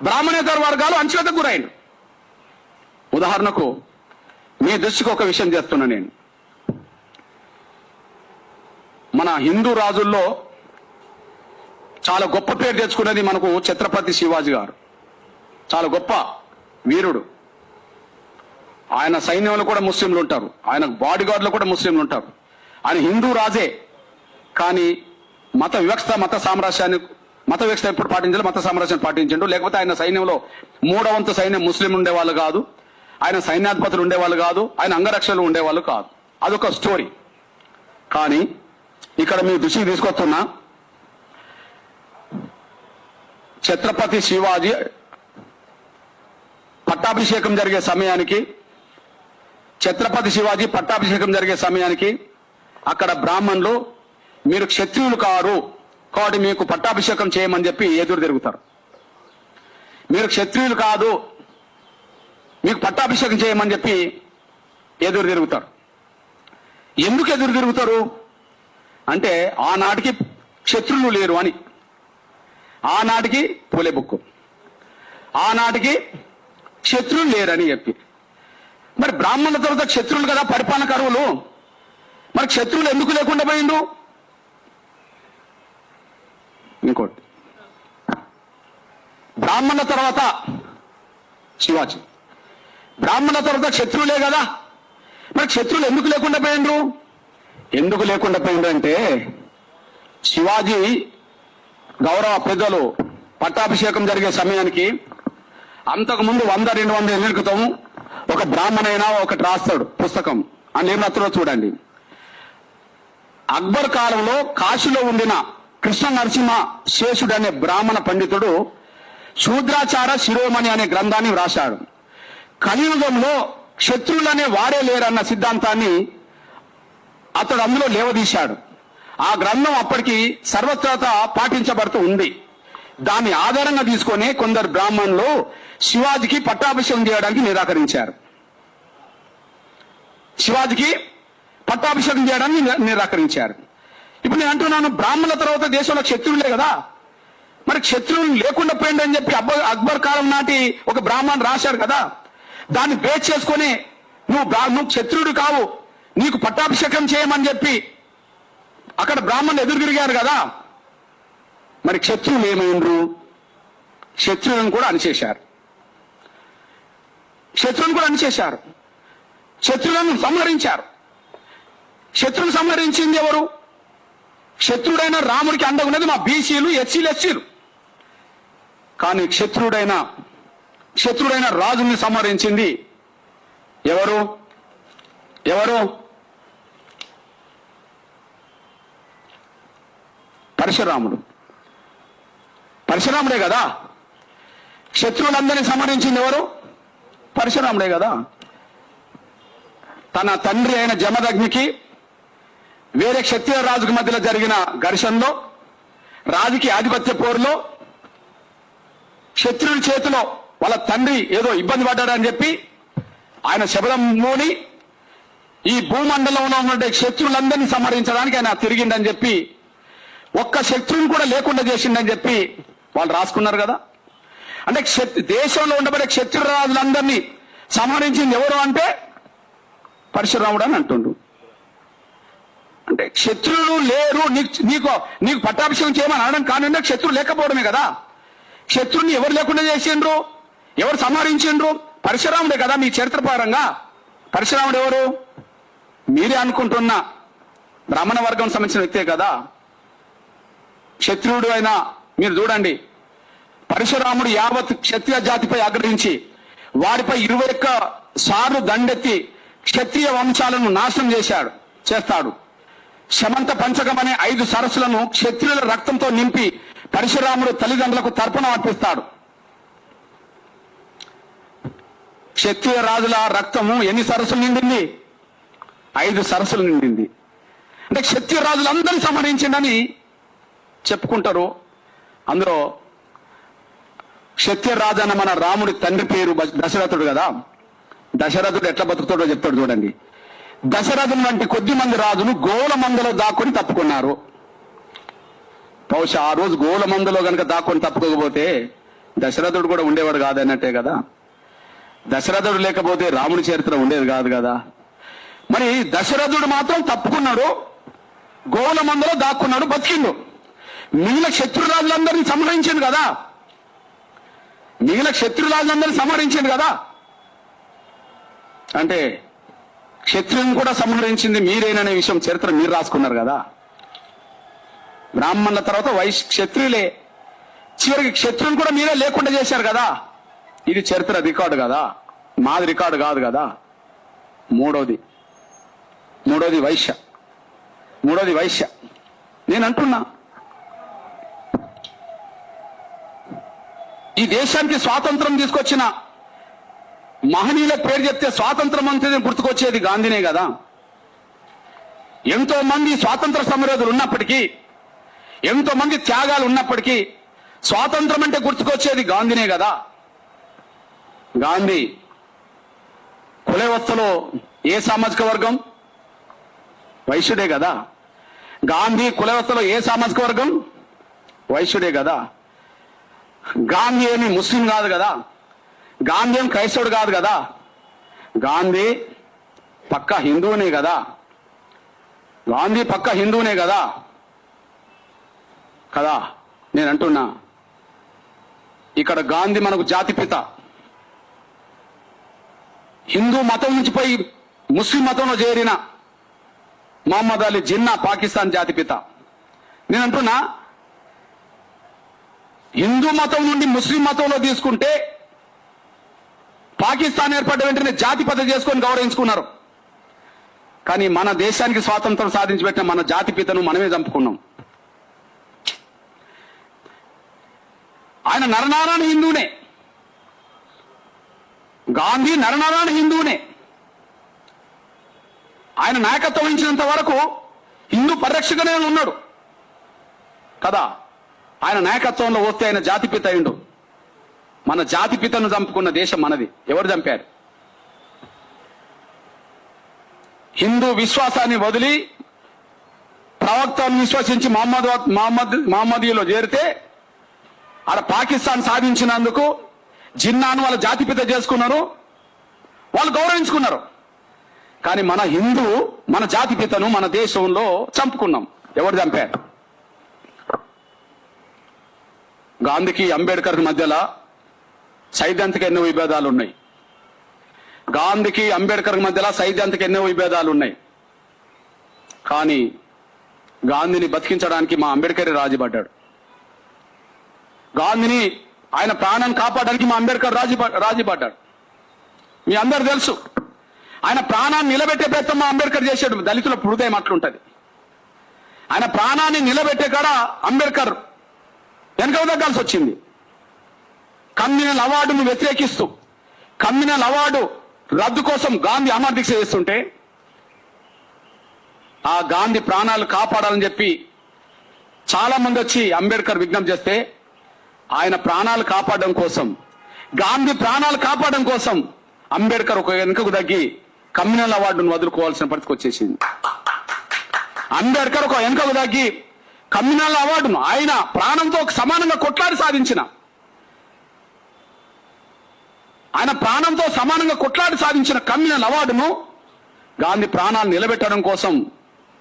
బ్రాహ్మణేతర వర్గాలు అణచివేతకు గురైంది. ఉదాహరణకు మీ దృష్టికి ఒక విషయం చేస్తున్నా నేను. మన హిందూ రాజుల్లో చాలా గొప్ప పేరు తెచ్చుకున్నది మనకు ఛత్రపతి శివాజీ గారు. చాలా గొప్ప వీరుడు. ఆయన సైన్యంలో కూడా ముస్లింలు ఉంటారు, ఆయన బాడీ గార్డులో కూడా ముస్లింలు ఉంటారు. ఆయన హిందూ రాజే, కానీ మత వివక్ష మత వివక్ష ఎప్పుడు పాటించాలి, మత సామ్రాజ్యాన్ని పాటించండు. లేకపోతే ఆయన సైన్యంలో 3వ వంతు సైన్యం ముస్లిం ఉండేవాళ్ళు కాదు, ఆయన సైన్యాధిపతులు ఉండేవాళ్ళు కాదు, ఆయన అంగరక్షలు ఉండేవాళ్ళు కాదు. అదొక స్టోరీ. కానీ ఇక్కడ మీ దృష్టికి తీసుకొస్తున్నా, ఛత్రపతి శివాజీ పట్టాభిషేకం జరిగే సమయానికి అక్కడ బ్రాహ్మణులు మీరు క్షత్రియులు కారు కాబట్టి మీకు పట్టాభిషేకం చేయమని చెప్పి ఎదురు తిరుగుతారు. మీరు క్షత్రియులు కాదు, మీకు పట్టాభిషేకం చేయమని చెప్పి ఎదురు తిరుగుతారు. ఎందుకు ఎదురు తిరుగుతారు అంటే, ఆనాటికి క్షత్రులు లేరు అని. ఆనాటికి పూలే బుక్కు, ఆనాటికి క్షత్రులు లేరని చెప్పి. మరి బ్రాహ్మణుల తర్వాత క్షత్రులు కదా పరిపాలన కరువులు, మరి క్షత్రులు ఎందుకు లేకుండా పోయిండు? ఇంకోటి, బ్రాహ్మణుల తర్వాత శివాజీ, బ్రాహ్మణుల తర్వాత క్షత్రులే కదా, మరి క్షత్రులు ఎందుకు లేకుండా పోయిండ్రు? ఎందుకు లేకుండా పోయిండ్రు అంటే, శివాజీ గౌరవ పెద్దలు పట్టాభిషేకం జరిగే సమయానికి అంతకుముందు 100-200 ఏళ్ల క్రితం ఒక బ్రాహ్మణైనా ఒకటి రాస్తాడు పుస్తకం, అని ఏం రాత్రో చూడండి. అక్బర్ కాలంలో కాశీలో ఉండిన కృష్ణ నరసింహ శేషుడు అనే బ్రాహ్మణ పండితుడు శూద్రాచార శిరోమణి అనే గ్రంథాన్ని వ్రాశాడు. కలియుగంలో క్షత్రులనే వారే లేరన్న సిద్ధాంతాన్ని అతడు అందులో లేవదీశాడు. ఆ గ్రంథం అప్పటికి సర్వత్రా పాటించబడుతూ ఉంది. దాన్ని ఆధారంగా తీసుకొని కొందరు బ్రాహ్మణులు శివాజీకి పట్టాభిషేకం చేయడానికి నిరాకరించారు. ఇప్పుడు నేను అంటున్నాను, బ్రాహ్మణుల తర్వాత దేశంలో క్షత్రువులే కదా, మరి క్షత్రువులు లేకుండా పోయిందని చెప్పి అక్బర్ కాలం నాటి ఒక బ్రాహ్మణుడు రాశాడు కదా, దాన్ని బేస్ చేసుకొని నువ్వు క్షత్రుడు కావు, నీకు పట్టాభిషేకం చేయమని చెప్పి అక్కడ బ్రాహ్మణులు ఎదురు తిరిగారు కదా. మరి క్షత్రువులు ఏమైండ్రు? క్షత్రువులను కూడా అణిచేశారు. శత్రువులను సంహరించారు. శత్రువును సంహరించింది ఎవరు? శత్రుడైన రాముడికి అండగా ఉన్నది మా బీసీలు, ఎస్సీలు. కానీ శత్రుడైన రాజుని సంహరించింది ఎవరు? పరశురాముడే కదా. శత్రువులందరినీ సంహరించింది ఎవరు? పరశురాముడే కదా. తన తండ్రి అయిన జమదగ్నికి వేరే క్షత్రియ రాజుకు మధ్యలో జరిగిన ఘర్షణలో, రాజకీయ ఆధిపత్య పోరులో క్షత్రియుడి చేతిలో వాళ్ళ తండ్రి ఏదో ఇబ్బంది పడ్డాడని చెప్పి ఆయన శబదం మూని ఈ భూమండలంలో ఉన్న శత్రువులందరినీ సంహరించడానికి ఆయన తిరిగిండని చెప్పి, ఒక్క శత్రువుని కూడా లేకుండా చేసిండని చెప్పి వాళ్ళు రాసుకున్నారు కదా. అంటే దేశంలో ఉండబడే క్షత్రియ రాజులందరినీ సంహరించింది ఎవరు అంటే పరశురాముడు అని అంటుండు. అంటే క్షత్రులు లేరు, నీకు పట్టాభిషేకం చేయమని అనడం కానుండే శత్రువు లేకపోవడమే కదా. శత్రువుని ఎవరు లేకుండా చేసిండ్రు, ఎవరు సంహరించిండ్రు? పరశురాముడే కదా. మీ చరిత్రపరంగా పరశురాముడు ఎవరు? మీరే అనుకుంటున్న బ్రాహ్మణ వర్గం సంబంధించిన వ్యక్తే కదా. క్షత్రియుడు అయినా మీరు చూడండి, పరశురాముడు యావత్ క్షత్రియ జాతిపై ఆగ్రహించి వారిపై 21 సార్లు దండెత్తి క్షత్రియ వంశాలను నాశనం చేస్తాడు. శమంత పంచకం అనే 5 సరస్సులను క్షత్రియుల రక్తంతో నింపి పరశురాముడు తల్లిదండ్రులకు తర్పణం అర్పిస్తాడు. క్షత్రియ రాజుల రక్తము ఎన్ని సరస్సులు నిండింది? 5 సరస్సులు నిండింది. అంటే క్షత్రియ రాజులందరినీ సంహరించిండని చెప్పుకుంటారు. అందులో క్షత్రియ రాజు అన్న మన రాముడి తండ్రి పేరు దశరథుడు కదా. దశరథుడు ఎట్లా బతుకుతాడో చెప్తాడు చూడండి. దశరథుని వంటి కొద్ది మంది రాజులు గోల మందలో దాక్కుని తప్పుకున్నారు. బహుశా ఆ రోజు గోల మందలో కనుక దాక్కుని తప్పుకోకపోతే దశరథుడు కూడా ఉండేవాడు కాదన్నట్టే కదా. దశరథుడు లేకపోతే రాముడి చరిత్ర ఉండేది కాదు కదా. మరి దశరథుడు మాత్రం తప్పుకున్నాడు, గోల మందలో దాక్కున్నాడు, బతికిండు. మిగిలిన శత్రురాజులందరినీ సంహరించింది కదా. కదా. అంటే క్షత్రియుని కూడా సంహరించింది మీరేననే విషయం చరిత్ర మీరు రాసుకున్నారు కదా. బ్రాహ్మణుల తర్వాత క్షత్రియులే, చివరికి క్షత్రుని కూడా మీరే లేకుండా చేశారు కదా. ఇది చరిత్ర రికార్డు కదా, మాది రికార్డు కాదు కదా. మూడోది వైశ్య. నేను అంటున్నా, ఈ దేశానికి స్వాతంత్రం తీసుకొచ్చిన మహనీయుల పేరు చెప్తే స్వాతంత్రం అంతే గుర్తుకొచ్చేది గాంధీనే కదా. ఎంతో మంది స్వాతంత్ర సమరయోధులు ఉన్నప్పటికీ, ఎంతో మంది త్యాగాలు ఉన్నప్పటికీ స్వాతంత్రం అంటే గుర్తుకొచ్చేది గాంధీనే కదా. గాంధీ కుల వ్యవస్థలో ఏ సామాజిక వర్గం? వైశ్యుడే కదా. గాంధీ కుల వ్యవస్థలో ఏ సామాజిక వర్గం? వైశ్యుడే కదా. గాంధీ ఏమి ముస్లిం కాదు కదా. గాంధీ ఏం క్రైస్తవుడు కాదు కదా. గాంధీ పక్కా హిందువునే కదా. నేను అంటున్నా, ఇక్కడ గాంధీ మనకు జాతిపిత. హిందూ మతం నుంచి పోయి ముస్లిం మతంలో చేరిన మహమ్మద్ అలీ జిన్నా పాకిస్తాన్ జాతిపిత. నేను అంటున్నా, హిందూ మతం నుండి ముస్లిం మతంలో తీసుకుంటే పాకిస్తాన్ ఏర్పడ్డ వెంటనే జాతిపిత చేసుకొని గౌరవించుకున్నారు. కానీ మన దేశానికి స్వాతంత్రం సాధించి పెట్టిన మన జాతిపితను మనమే చంపుకున్నాం. ఆయన నరనారాయణ హిందువునే. గాంధీ నరనారాయణ హిందువునే. ఆయన నాయకత్వం వహించినంత వరకు హిందూ పరిరక్షకనే ఉన్నాడు కదా. ఆయన నాయకత్వంలో వస్తే ఆయన జాతిపిత అయిండు. మన జాతిపితను చంపుకున్న దేశం మనది. ఎవరు చంపారు? హిందూ విశ్వాసాన్ని వదిలి ప్రవక్తను విశ్వసించి మహమ్మదీయులో చేరితే ఆడ పాకిస్తాన్ సాధించినందుకు జిన్నాను వాళ్ళ జాతిపిత చేసుకున్నారు, వాళ్ళు గౌరవించుకున్నారు. కానీ మన హిందువు మన జాతిపితను మన దేశంలో చంపుకున్నాం. ఎవరు చంపారు? గాంధీకి అంబేద్కర్ మధ్యలో సైద్ధాంతిక ఎన్నో విభేదాలు ఉన్నాయి. గాంధీకి అంబేద్కర్ మధ్యలో సైద్ధాంతిక ఎన్నో విభేదాలు ఉన్నాయి. కానీ గాంధీని బతికించడానికి మా అంబేద్కర్ రాజీపడ్డాడు. గాంధీని ఆయన ప్రాణాన్ని కాపాడడానికి మా అంబేద్కర్ రాజీపడ్డాడు. మీ అందరు తెలుసు, ఆయన ప్రాణాన్ని నిలబెట్టే ప్రయత్నం మా అంబేద్కర్ చేశాడు. దళితుల హృదయం అట్లుంటది. ఆయన ప్రాణాన్ని నిలబెట్టే కాడ అంబేద్కర్ వెనక తగ్గాల్సి వచ్చింది. కమ్యూనల్ అవార్డును వ్యతిరేకిస్తూ కమ్యూనల్ అవార్డు రద్దు కోసం గాంధీ అమర దీక్ష చేస్తుంటే ఆ గాంధీ ప్రాణాలు కాపాడాలని చెప్పి చాలా మంది వచ్చి అంబేద్కర్ విజ్ఞప్తి చేస్తే ఆయన ప్రాణాలు కాపాడడం కోసం, గాంధీ ప్రాణాలు కాపాడడం కోసం అంబేద్కర్ ఒక వెనుకకు తగ్గి కమ్యూనల్ అవార్డును వదులుకోవాల్సిన పరిస్థితి వచ్చేసింది. అంబేద్కర్ ఒక వెనుకకు తగ్గి కమ్యూనల్ అవార్డును ఆయన ప్రాణంతో సమానంగా కొట్లాడి సాధించిన కమ్యూనల్ అవార్డును గాంధీ ప్రాణాలు నిలబెట్టడం కోసం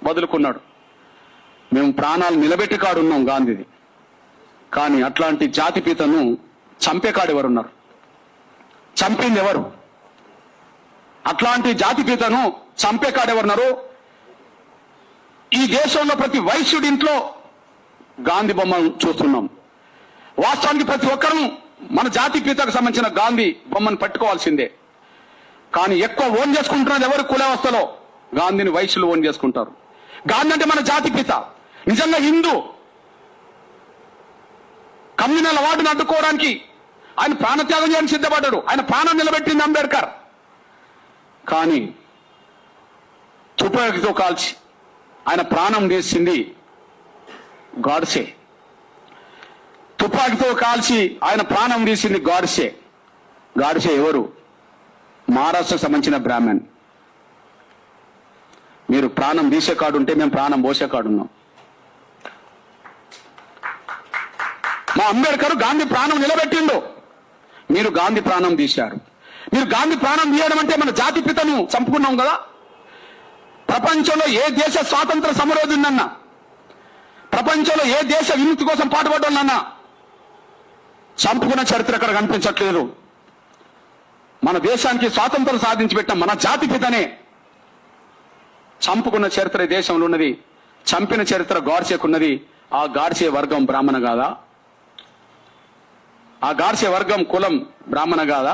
వదులుకున్నాడు. మేము ప్రాణాలు నిలబెట్టి కాడున్నాం గాంధీది. కానీ అట్లాంటి జాతిపితను చంపేకాడెవరున్నారు? చంపింది ఎవరు? అట్లాంటి జాతిపితను చంపేకాడెవరున్నారు? ఈ దేశంలో ప్రతి వైశ్యుడి ఇంట్లో గాంధీ బొమ్మ చూస్తున్నాం. వాస్తవానికి ప్రతి ఒక్కరూ మన జాతిపితకు సంబంధించిన గాంధీ బొమ్మను పట్టుకోవాల్సిందే. కానీ ఎక్కువ ఓన్ చేసుకుంటున్నది ఎవరు? కుల వ్యవస్థలో గాంధీని వైశ్యులు ఓన్ చేసుకుంటారు. గాంధీ అంటే మన జాతిపిత, నిజంగా హిందూ. కమ్యూనల్ అవార్డును అడ్డుకోవడానికి ఆయన ప్రాణత్యాగం చేయడానికి సిద్ధపడ్డాడు. ఆయన ప్రాణం నిలబెట్టింది అంబేద్కర్. కానీ తుపాకీతో కాల్చి ఆయన ప్రాణం తీసింది గాడ్సే. తుపాకీతో కాల్చి ఆయన ప్రాణం తీసింది గాడ్సే. గాడ్సే ఎవరు? మహారాష్ట్రకు సంబంధించిన బ్రాహ్మణ్. మీరు ప్రాణం తీసే కాడుంటే మేము ప్రాణం పోసే కాడున్నాం. మా అంబేద్కర్ గాంధీ ప్రాణం నిలబెట్టిండు, మీరు గాంధీ ప్రాణం తీశారు. మీరు గాంధీ ప్రాణం తీయడం అంటే మన జాతిపితను చంపుకున్నాం కదా. ప్రపంచంలో ఏ దేశ స్వాతంత్ర సమరోధున్నన్నా, ప్రపంచంలో ఏ దేశ విముక్తి కోసం పాటుపడ్డానన్నా చంపుకున్న చరిత్ర అక్కడ కనిపించట్లేదు. మన దేశానికి స్వాతంత్రం సాధించి పెట్టిన మన జాతిపితనే చంపుకున్న చరిత్ర ఈ దేశంలో ఉన్నది. చంపిన చరిత్ర గాడ్సేకున్నది. ఆ గాడ్సే వర్గం బ్రాహ్మణ కాదా? ఆ గాడ్సే వర్గం కులం బ్రాహ్మణ కాదా?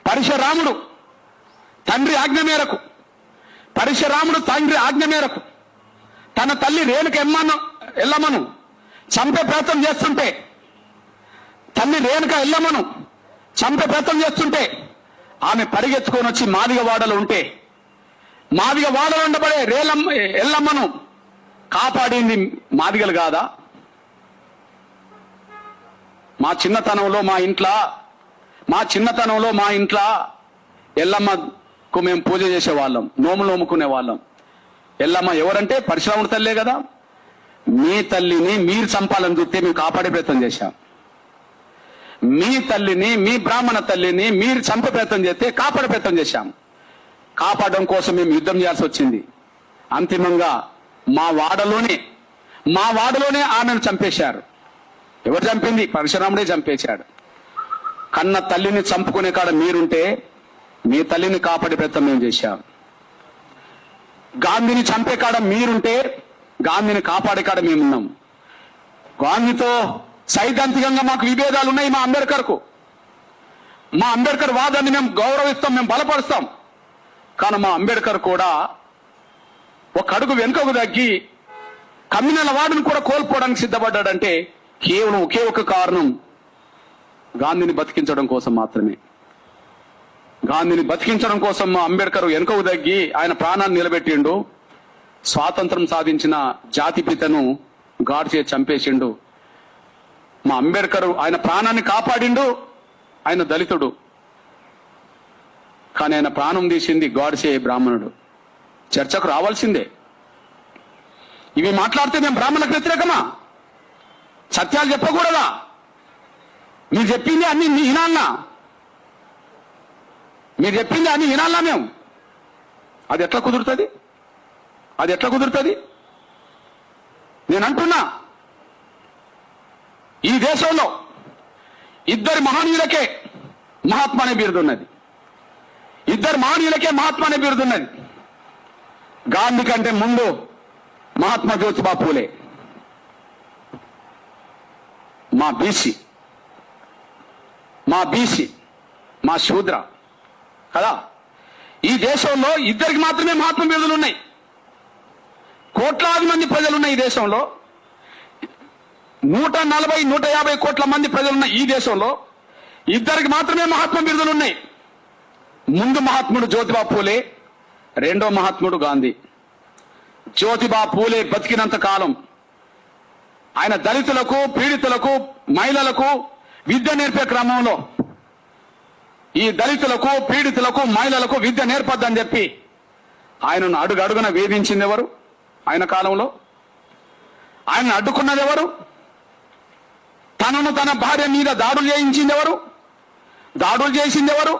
పరశురాముడు తండ్రి ఆజ్ఞ మేరకు తన తల్లి రేణుక ఎల్లమ్మను చంపే ప్రయత్నం చేస్తుంటే, తల్లి రేణుక ఎల్లమ్మను చంపే ప్రయత్నం చేస్తుంటే ఆమె పరిగెత్తుకొని వచ్చి మాదిగ వాడలో ఉంటే, మాదిగ వాడలో ఉండబడే ఎల్లమ్మను కాపాడింది మాదిగలు కాదా? మా చిన్నతనంలో మా ఇంట్లో ఎల్లమ్మకు మేము పూజ చేసేవాళ్ళం, నోములు నోముకునే వాళ్ళం. ఎల్లమ్మ ఎవరంటే పరశురాముడి తల్లే కదా. మీ తల్లిని మీరు చంపాలని చూస్తే మేము కాపాడే ప్రయత్నం చేశాం. మీ తల్లిని, మీ బ్రాహ్మణ తల్లిని మీరు చంపే ప్రయత్నం చేస్తే కాపాడే ప్రయత్నం చేశాం. కాపాడడం కోసం మేము యుద్ధం చేయాల్సి వచ్చింది. అంతిమంగా మా వాడలోనే ఆమెను చంపేశారు. ఎవరు చంపింది? పరశురాముడే చంపేశాడు. కన్న తల్లిని చంపుకునే కాడ మీరుంటే మీ తల్లిని కాపాడే ప్రయత్నం మేము చేశాం. గాంధీని చంపే కాడ మీరుంటే గాంధీని కాపాడే కాడ మేమున్నాం. గాంధీతో సైద్ధాంతికంగా మాకు విభేదాలు ఉన్నాయి. మా అంబేద్కర్ వాదాన్ని మేము గౌరవిస్తాం, మేము బలపరుస్తాం. కానీ మా అంబేద్కర్ కూడా ఒక అడుగు వెనుకకు తగ్గి కమ్యూనల్ అవార్డును కూడా కోల్పోవడానికి సిద్ధపడ్డాడంటే కేవలం ఒకే ఒక కారణం, గాంధీని బతికించడం కోసం మాత్రమే. గాంధీని బతికించడం కోసం మా అంబేద్కర్ వెనుకకు తగ్గి ఆయన ప్రాణాన్ని నిలబెట్టిండు. స్వాతంత్రం సాధించిన జాతిపితను గాడ్సే చంపేసిండు. మా అంబేద్కర్ ఆయన ప్రాణాన్ని కాపాడిండు. ఆయన దళితుడు, కానీ ఆయన ప్రాణం తీసింది గాడ్సే బ్రాహ్మణుడు. చర్చకు రావాల్సిందే. ఇవి మాట్లాడితే మేము బ్రాహ్మణులకు వ్యతిరేకమా? సత్యాలు చెప్పకూడదా? మీరు చెప్పింది అన్ని వినాలనా? మీరు చెప్పింది అన్ని వినాలనా? మేము అది ఎట్లా కుదురుతుంది? నేను అంటున్నా, ఈ దేశంలో ఇద్దరు మహనీయులకే మహాత్మా అనే బిరుదున్నది. గాంధీ కంటే ముందు మహాత్మా జ్యోతిబా పూలే. మా బీసీ మా శూద్ర కదా. ఈ దేశంలో ఇద్దరికి మాత్రమే మహాత్మా బిరుదులు ఉన్నాయి. కోట్లాది మంది ప్రజలున్న ఈ దేశంలో, 140-150 కోట్ల మంది ప్రజలున్న ఈ దేశంలో ఇద్దరికి మాత్రమే మహాత్మా బిరుదులు ఉన్నాయి. ముందు మహాత్ముడు జ్యోతిబా పూలే, రెండో మహాత్ముడు గాంధీ. జ్యోతిబా పూలే బతికినంత కాలం ఆయన దళితులకు, పీడితులకు, మహిళలకు విద్య నేర్పే క్రమంలో ఈ దళితులకు, పీడితులకు, మహిళలకు విద్య నేర్పొద్దని చెప్పి ఆయనను అడుగడుగున వేధించింది ఎవరు? ఆయన కాలంలో ఆయన అడ్డుకున్నది ఎవరు? తనను తన భార్య మీద దాడులు చేయించింది ఎవరు? దాడులు చేసింది ఎవరు?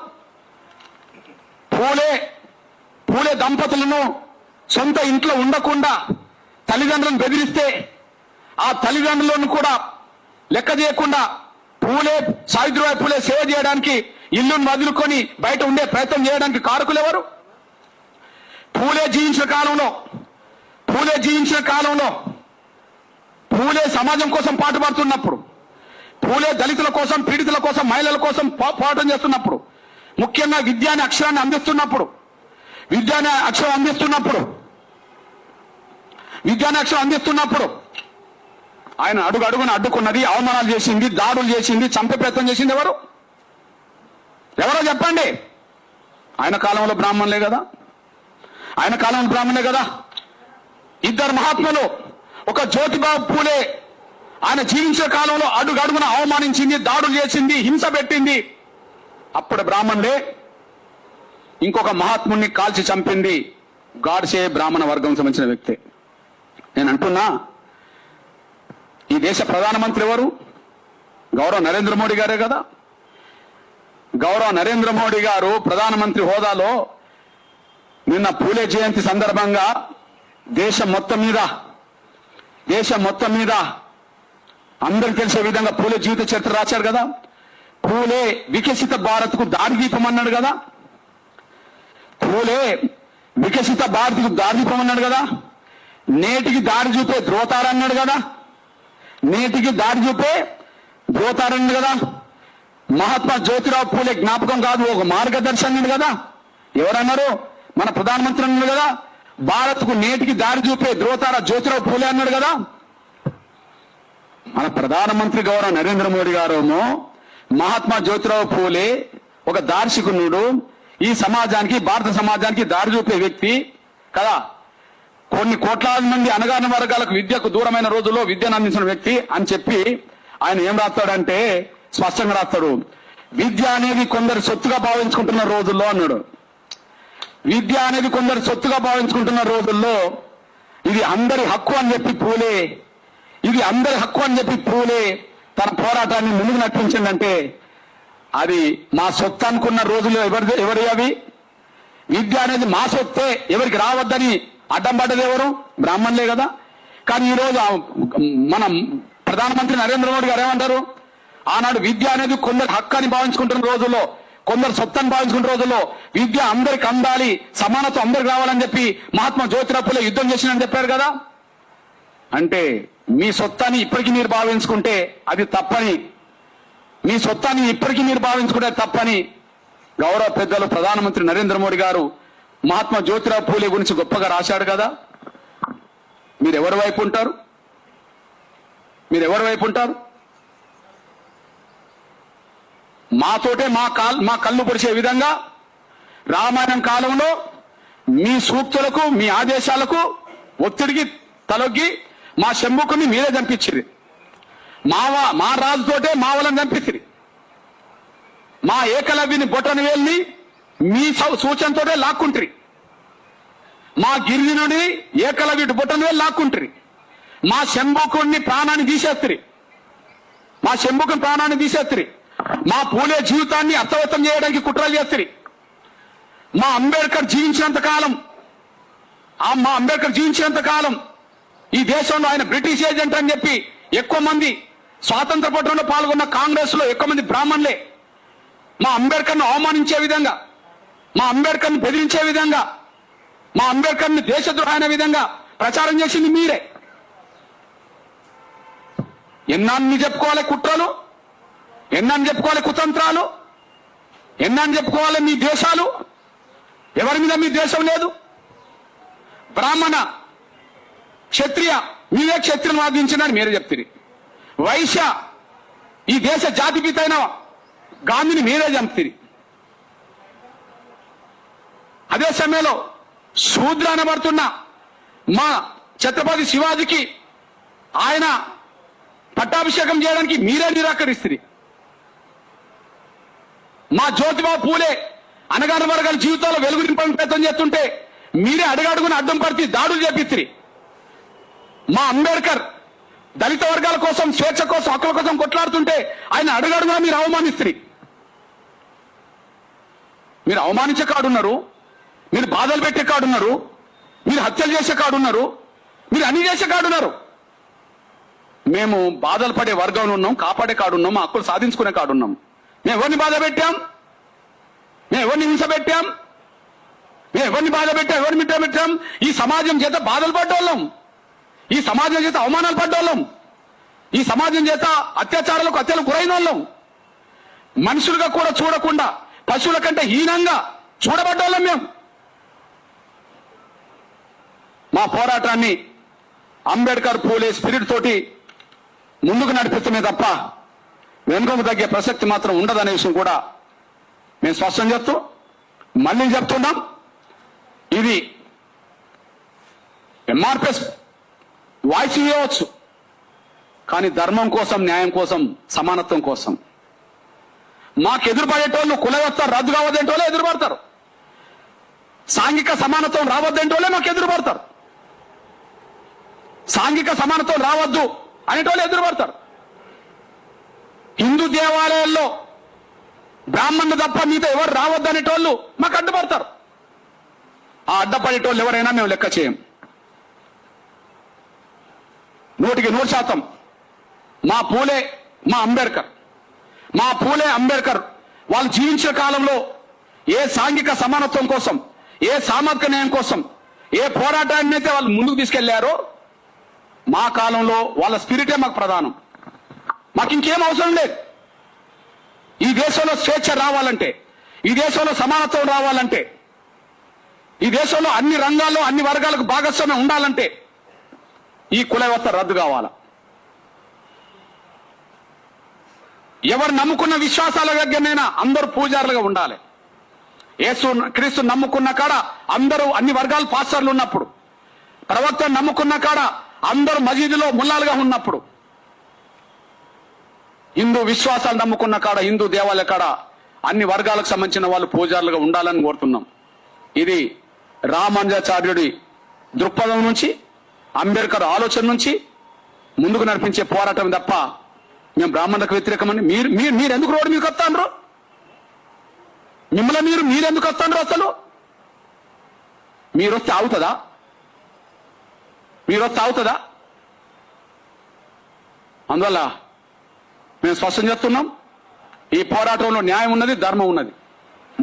పూలే దంపతులను సొంత ఇంట్లో ఉండకుండా తల్లిదండ్రులను బెదిరిస్తే ఆ తల్లిదండ్రులను కూడా లెక్క చేయకుండా సావిత్రిబాయి పూలే సేవ చేయడానికి ఇల్లును వదులుకొని బయట ఉండే ప్రయత్నం చేయడానికి కారకులు ఎవరు? పూలే జీవించిన కాలంలో పూలే సమాజం కోసం పాటుపడుతున్నప్పుడు, పూలే దళితుల కోసం, పీడితుల కోసం, మహిళల కోసం పోరాటం చేస్తున్నప్పుడు, ముఖ్యంగా విద్యాన్ని అక్షరాన్ని అందిస్తున్నప్పుడు ఆయన అడుగున అడ్డుకున్నది, అవమానాలు చేసింది, దాడులు చేసింది, చంపే ప్రయత్నం చేసింది ఎవరో చెప్పండి. ఆయన కాలంలో బ్రాహ్మణులే కదా. ఇద్దరు మహాత్ములు, ఒక జ్యోతిబాబు పూలే ఆయన జీవించే కాలంలో అడుగడుగున అవమానించింది, దాడులు చేసింది, హింస పెట్టింది అప్పుడు బ్రాహ్మణులే. ఇంకొక మహాత్ముడిని కాల్చి చంపింది గాడ్సే బ్రాహ్మణ వర్గం సంబంధించిన వ్యక్తి. నేను అంటున్నా, ఈ దేశ ప్రధానమంత్రి ఎవరు? గౌరవ నరేంద్ర మోడీ గారే కదా. గౌరవ నరేంద్ర మోడీ గారు ప్రధానమంత్రి హోదాలో నిన్న పూలే జయంతి సందర్భంగా దేశం మొత్తం మీద అందరికి తెలిసే విధంగా పూలే జీవిత చరిత్ర రాశాడు కదా. పూలే వికసిత భారత్ కు దారిదీపం అన్నాడు కదా. నేటికి దారి చూపే ధ్రువతారన్నాడు కదా. మహాత్మా జ్యోతిరావు పూలే జ్ఞాపకం కాదు, ఒక మార్గదర్శనం కదా. ఎవరన్నారు? మన ప్రధానమంత్రి అన్నాడు కదా, భారత్ కు నేటికి దారి చూపే ధ్రువతార జ్యోతిరావు పూలే అన్నాడు కదా. మన ప్రధానమంత్రి గౌరవ నరేంద్ర మోడీ గారేమో మహాత్మా జ్యోతిరావు పూలే ఒక దార్శనికుడు, ఈ సమాజానికి, భారత సమాజానికి దారి చూపే వ్యక్తి కదా. కొన్ని కోట్లాది మంది అణగారిన వర్గాలకు విద్యకు దూరమైన రోజుల్లో విద్యను అందించిన వ్యక్తి అని చెప్పి ఆయన ఏం రాస్తాడంటే స్పష్టంగా రాస్తాడు, విద్య అనేది కొందరు సొత్తుగా భావించుకుంటున్న రోజుల్లో అన్నాడు. విద్య అనేది కొందరు సొత్తుగా భావించుకుంటున్న రోజుల్లో ఇది అందరి హక్కు అని చెప్పి పూలే తన పోరాటాన్ని ముందుకు నడిపించిందంటే అది మా సొత్తు అనుకున్న రోజుల్లో ఎవరి అవి? విద్య అనేది మా సొత్తే, ఎవరికి రావద్దని అడ్డం పడ్డది ఎవరు? బ్రాహ్మణులే కదా. కానీ ఈరోజు మన ప్రధానమంత్రి నరేంద్ర మోడీ గారు ఏమంటారు? ఆనాడు విద్య అనేది కొందరు హక్కు అని భావించుకుంటున్న రోజుల్లో, కొందరు సొత్తని భావించుకున్న రోజుల్లో విద్య అందరికి అందాలి, సమానత్వం అందరికి రావాలని చెప్పి మహాత్మా జ్యోతిరావు పూలే యుద్ధం చేసిందని చెప్పారు కదా. అంటే మీ సొత్తాన్ని ఇప్పటికీ మీరు భావించుకుంటే అది తప్పని, గౌరవ పెద్దలు ప్రధానమంత్రి నరేంద్ర మోడీ గారు మహాత్మా జ్యోతిరావు పూలే గురించి గొప్పగా రాశాడు కదా. మీరు ఎవరి వైపు ఉంటారు? మాతోటే మా కళ్ళు పొడిచే విధంగా రామాయణం కాలంలో మీ సూక్తులకు, మీ ఆదేశాలకు ఒత్తిడికి తలొగ్గి మా శంభుకుని మీరే చంపించిరి. మా రాజుతోటే మా వాళ్ళని చంపించిరి. మా ఏకలవ్యుని బొటన వేల్ని మీ సూచనతోటే లాక్కుంటారు. మా గిరిజనుడి ఏకలవ్యుడి బొటన వేలు లాక్కుంటారు. మా శంభుకుని ప్రాణాన్ని తీసేస్తారు. మా పూలే జీవితాన్ని అర్థవత్తం చేయడానికి కుట్రలు చేస్తారు. మా అంబేద్కర్ జీవించినంత కాలం ఈ దేశంలో ఆయన బ్రిటిష్ ఏజెంట్ అని చెప్పి ఎక్కువ మంది స్వాతంత్ర పోరాటంలో పాల్గొన్న కాంగ్రెస్ లో ఎక్కువ మంది బ్రాహ్మణులే మా అంబేద్కర్ను అవమానించే విధంగా, మా అంబేద్కర్ని బెదిరించే విధంగా, మా అంబేద్కర్ని దేశద్రోహి అనే విధంగా ప్రచారం చేసింది మీరే. ఎన్నాన్ని చెప్పుకోవాలి కుట్రలు, ఎన్నాన్ని చెప్పుకోవాలి కుతంత్రాలు, ఎన్నాన్ని చెప్పుకోవాలి మీ దేశాలు? ఎవరి మీద మీ దేశం లేదు? బ్రాహ్మణ క్షత్రియ మీరే క్షత్రియులను వాదించినని మీరే చెప్తారు. వైశ్య ఈ దేశ జాతిపిత అయిన గాంధీని మీరే చంపుతారు. అదే సమయంలో శూద్ర అనబడుతున్న మా ఛత్రపతి శివాజీకి ఆయన పట్టాభిషేకం చేయడానికి మీరే నిరాకరిస్తారు. మా జ్యోతిబాబు పూలే అనగాన వర్గాల జీవితాల్లో వెలుగు నింపడానికి ప్రయత్నం చేస్తుంటే మీరే అడుగడుగున అడ్డం పడితే దాడులు చేపిస్తారు. మా అంబేద్కర్ దళిత వర్గాల కోసం, స్వేచ్ఛ కోసం, హక్కుల కోసం కొట్లాడుతుంటే ఆయన అడుగడుగున మీరు అవమానిస్తారు. మీరు అవమానించే కాడున్నారు, మీరు బాధలు పెట్టే కాడున్నారు, మీరు హత్యలు చేసే కాడున్నారు, మీరు అన్ని చేసే కాడున్నారు. మేము బాధలు పడే వర్గంలో ఉన్నాం, కాపాడే కాడున్నాం, మా హక్కులు సాధించుకునే కాడున్నాం. మేము ఎవరిని బాధ పెట్టాం? మేము ఎవరిని హింస పెట్టాం? మేము ఎవరిని బాధ పెట్టాం? ఎవరిని మిట్ట పెట్టాం? ఈ సమాజం చేత బాధలు పడ్డోళ్ళం, ఈ సమాజం చేత అవమానాలు పడ్డోళ్ళం, ఈ సమాజం చేత అత్యాచారాలకు హత్యలు గురైన వాళ్ళం, మనుషులుగా కూడా చూడకుండా పశువుల కంటే హీనంగా చూడబడ్డోళ్ళం మేము. మా పోరాటాన్ని అంబేద్కర్ పూలే స్పిరిట్ తోటి ముందుకు నడిపిస్తమే తప్ప వెనుకకు తగ్గే ప్రసక్తి మాత్రం ఉండదనే విషయం కూడా మేము స్పష్టం చేస్తూ మళ్ళీ చెప్తున్నాం. ఇది ఎంఆర్పిఎస్ వాయిస్ ఇవ్వచ్చు, కానీ ధర్మం కోసం, న్యాయం కోసం, సమానత్వం కోసం. మాకు ఎదురుపడేటోళ్ళు కుల వ్యవస్థ రద్దు కావద్దంటోళ్ళే ఎదురుపడతారు, సాంఘిక సమానత్వం రావద్దంటోళ్ళే మాకు ఎదురుపడతారు, సాంఘిక సమానత్వం రావద్దు అనేటోళ్ళు ఎదురుపడతారు. హిందూ దేవాలయాల్లో బ్రాహ్మణులు తప్ప మీతో ఎవరు రావద్దు అనేటోళ్ళు మాకు అడ్డుపడతారు. ఆ అడ్డపడేటోళ్ళు ఎవరైనా మేము లెక్క చేయం. 100% మా పూలే, మా పూలే అంబేద్కర్ వాళ్ళు జీవించిన కాలంలో ఏ సాంఘిక సమానత్వం కోసం, ఏ సామాజిక న్యాయం కోసం, ఏ పోరాటాన్ని అయితే వాళ్ళు ముందుకు తీసుకెళ్లారో మా కాలంలో వాళ్ళ స్పిరిటే మాకు ప్రధానం. మాకు ఇంకేం అవసరం లేదు. ఈ దేశంలో స్వేచ్ఛ రావాలంటే, ఈ దేశంలో సమానత్వం రావాలంటే, ఈ దేశంలో అన్ని రంగాల్లో అన్ని వర్గాలకు భాగస్వామ్యం ఉండాలంటే ఈ కుల వ్యవస్థ రద్దు కావాలా. ఎవరు నమ్ముకున్న విశ్వాసాల దగ్గరనైనా అందరూ పూజారులుగా ఉండాలి. యేసు క్రీస్తు నమ్ముకున్న కాడ అందరూ అన్ని వర్గాల పాస్టర్లు ఉన్నప్పుడు, ప్రవక్తను నమ్ముకున్న కాడ అందరూ మసీదులో ముల్లాలుగా ఉన్నప్పుడు, హిందూ విశ్వాసాలు నమ్ముకున్న కాడ, హిందూ దేవాలయ కాడ అన్ని వర్గాలకు సంబంధించిన వాళ్ళు పూజారులుగా ఉండాలని కోరుతున్నాం. ఇది రామానుజాచార్యుడి దృక్పథం నుంచి, అంబేద్కర్ ఆలోచన నుంచి ముందుకు నడిపించే పోరాటం తప్ప మేము బ్రాహ్మణులకు వ్యతిరేకమని మీరు ఎందుకు రోడ్డు మీకు వస్తాండ్రు? మిమ్మల్ని మీరెందుకు వస్తాండ్రు? అసలు మీరు వస్తే అవుతుందా? అందువల్ల మేము స్పష్టం చేస్తున్నాం, ఈ పోరాటంలో న్యాయం ఉన్నది, ధర్మం ఉన్నది.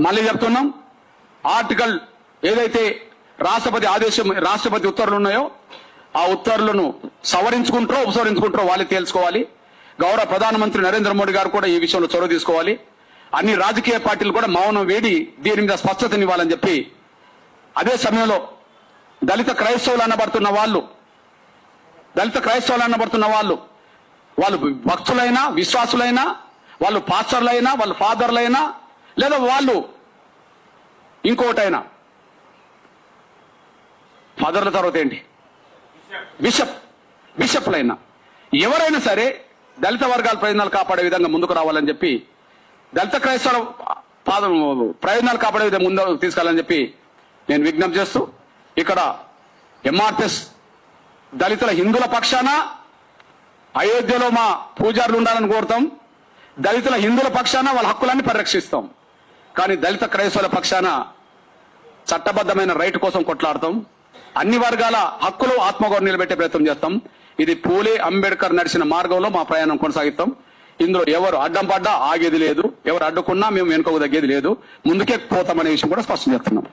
మళ్ళీ చెప్తున్నాం, ఆర్టికల్ ఏదైతే రాష్ట్రపతి ఉత్తర్వులు ఉన్నాయో ఆ ఉత్తర్వులను సవరించుకుంటారో ఉపసంహరించుకుంటారో వాళ్ళే తేల్చుకోవాలి. గౌరవ ప్రధానమంత్రి నరేంద్ర మోడీ గారు కూడా ఈ విషయంలో చొరవ తీసుకోవాలి. అన్ని రాజకీయ పార్టీలు కూడా మౌనం వేడి దీని మీద స్పష్టతనివ్వాలని చెప్పి, అదే సమయంలో దళిత క్రైస్తవులు అనబడుతున్న వాళ్ళు వాళ్ళు భక్తులైనా, విశ్వాసులైనా, వాళ్ళు పాస్టర్లైనా, వాళ్ళు ఫాదర్లైనా, లేదా వాళ్ళు ఇంకోటైనా, ఫాదర్ల తర్వాత ఏంటి, బిషప్లైనా, ఎవరైనా సరే దళిత వర్గాల ప్రయోజనాలు కాపాడే విధంగా ముందుకు రావాలని చెప్పి, దళిత క్రైస్తవుల ప్రయోజనాలు కాపాడే విధంగా ముందుకు తీసుకెళ్లాలని చెప్పి నేను విజ్ఞప్తి చేస్తూ, ఇక్కడ ఎంఆర్పిఎస్ దళితుల హిందువుల పక్షాన అయోధ్యలో మా పూజారులు ఉండాలని కోరుతాం. దళితుల హిందువుల పక్షాన వాళ్ళ హక్కులన్నీ పరిరక్షిస్తాం. కానీ దళిత క్రైస్తవుల పక్షాన చట్టబద్ధమైన రైట్ కోసం కొట్లాడతాం. అన్ని వర్గాల హక్కులు, ఆత్మగౌరవం నిలబెట్టే ప్రయత్నం చేస్తాం. ఇది పూలే అంబేద్కర్ నడిచిన మార్గంలో మా ప్రయాణం కొనసాగిస్తాం. ఇందులో ఎవరు అడ్డం పడ్డా ఆగేది లేదు, ఎవరు అడ్డుకున్నా మేము వెనుకకు తగ్గేది లేదు, ముందుకే పోతామనే విషయం కూడా స్పష్టం చేస్తున్నాం.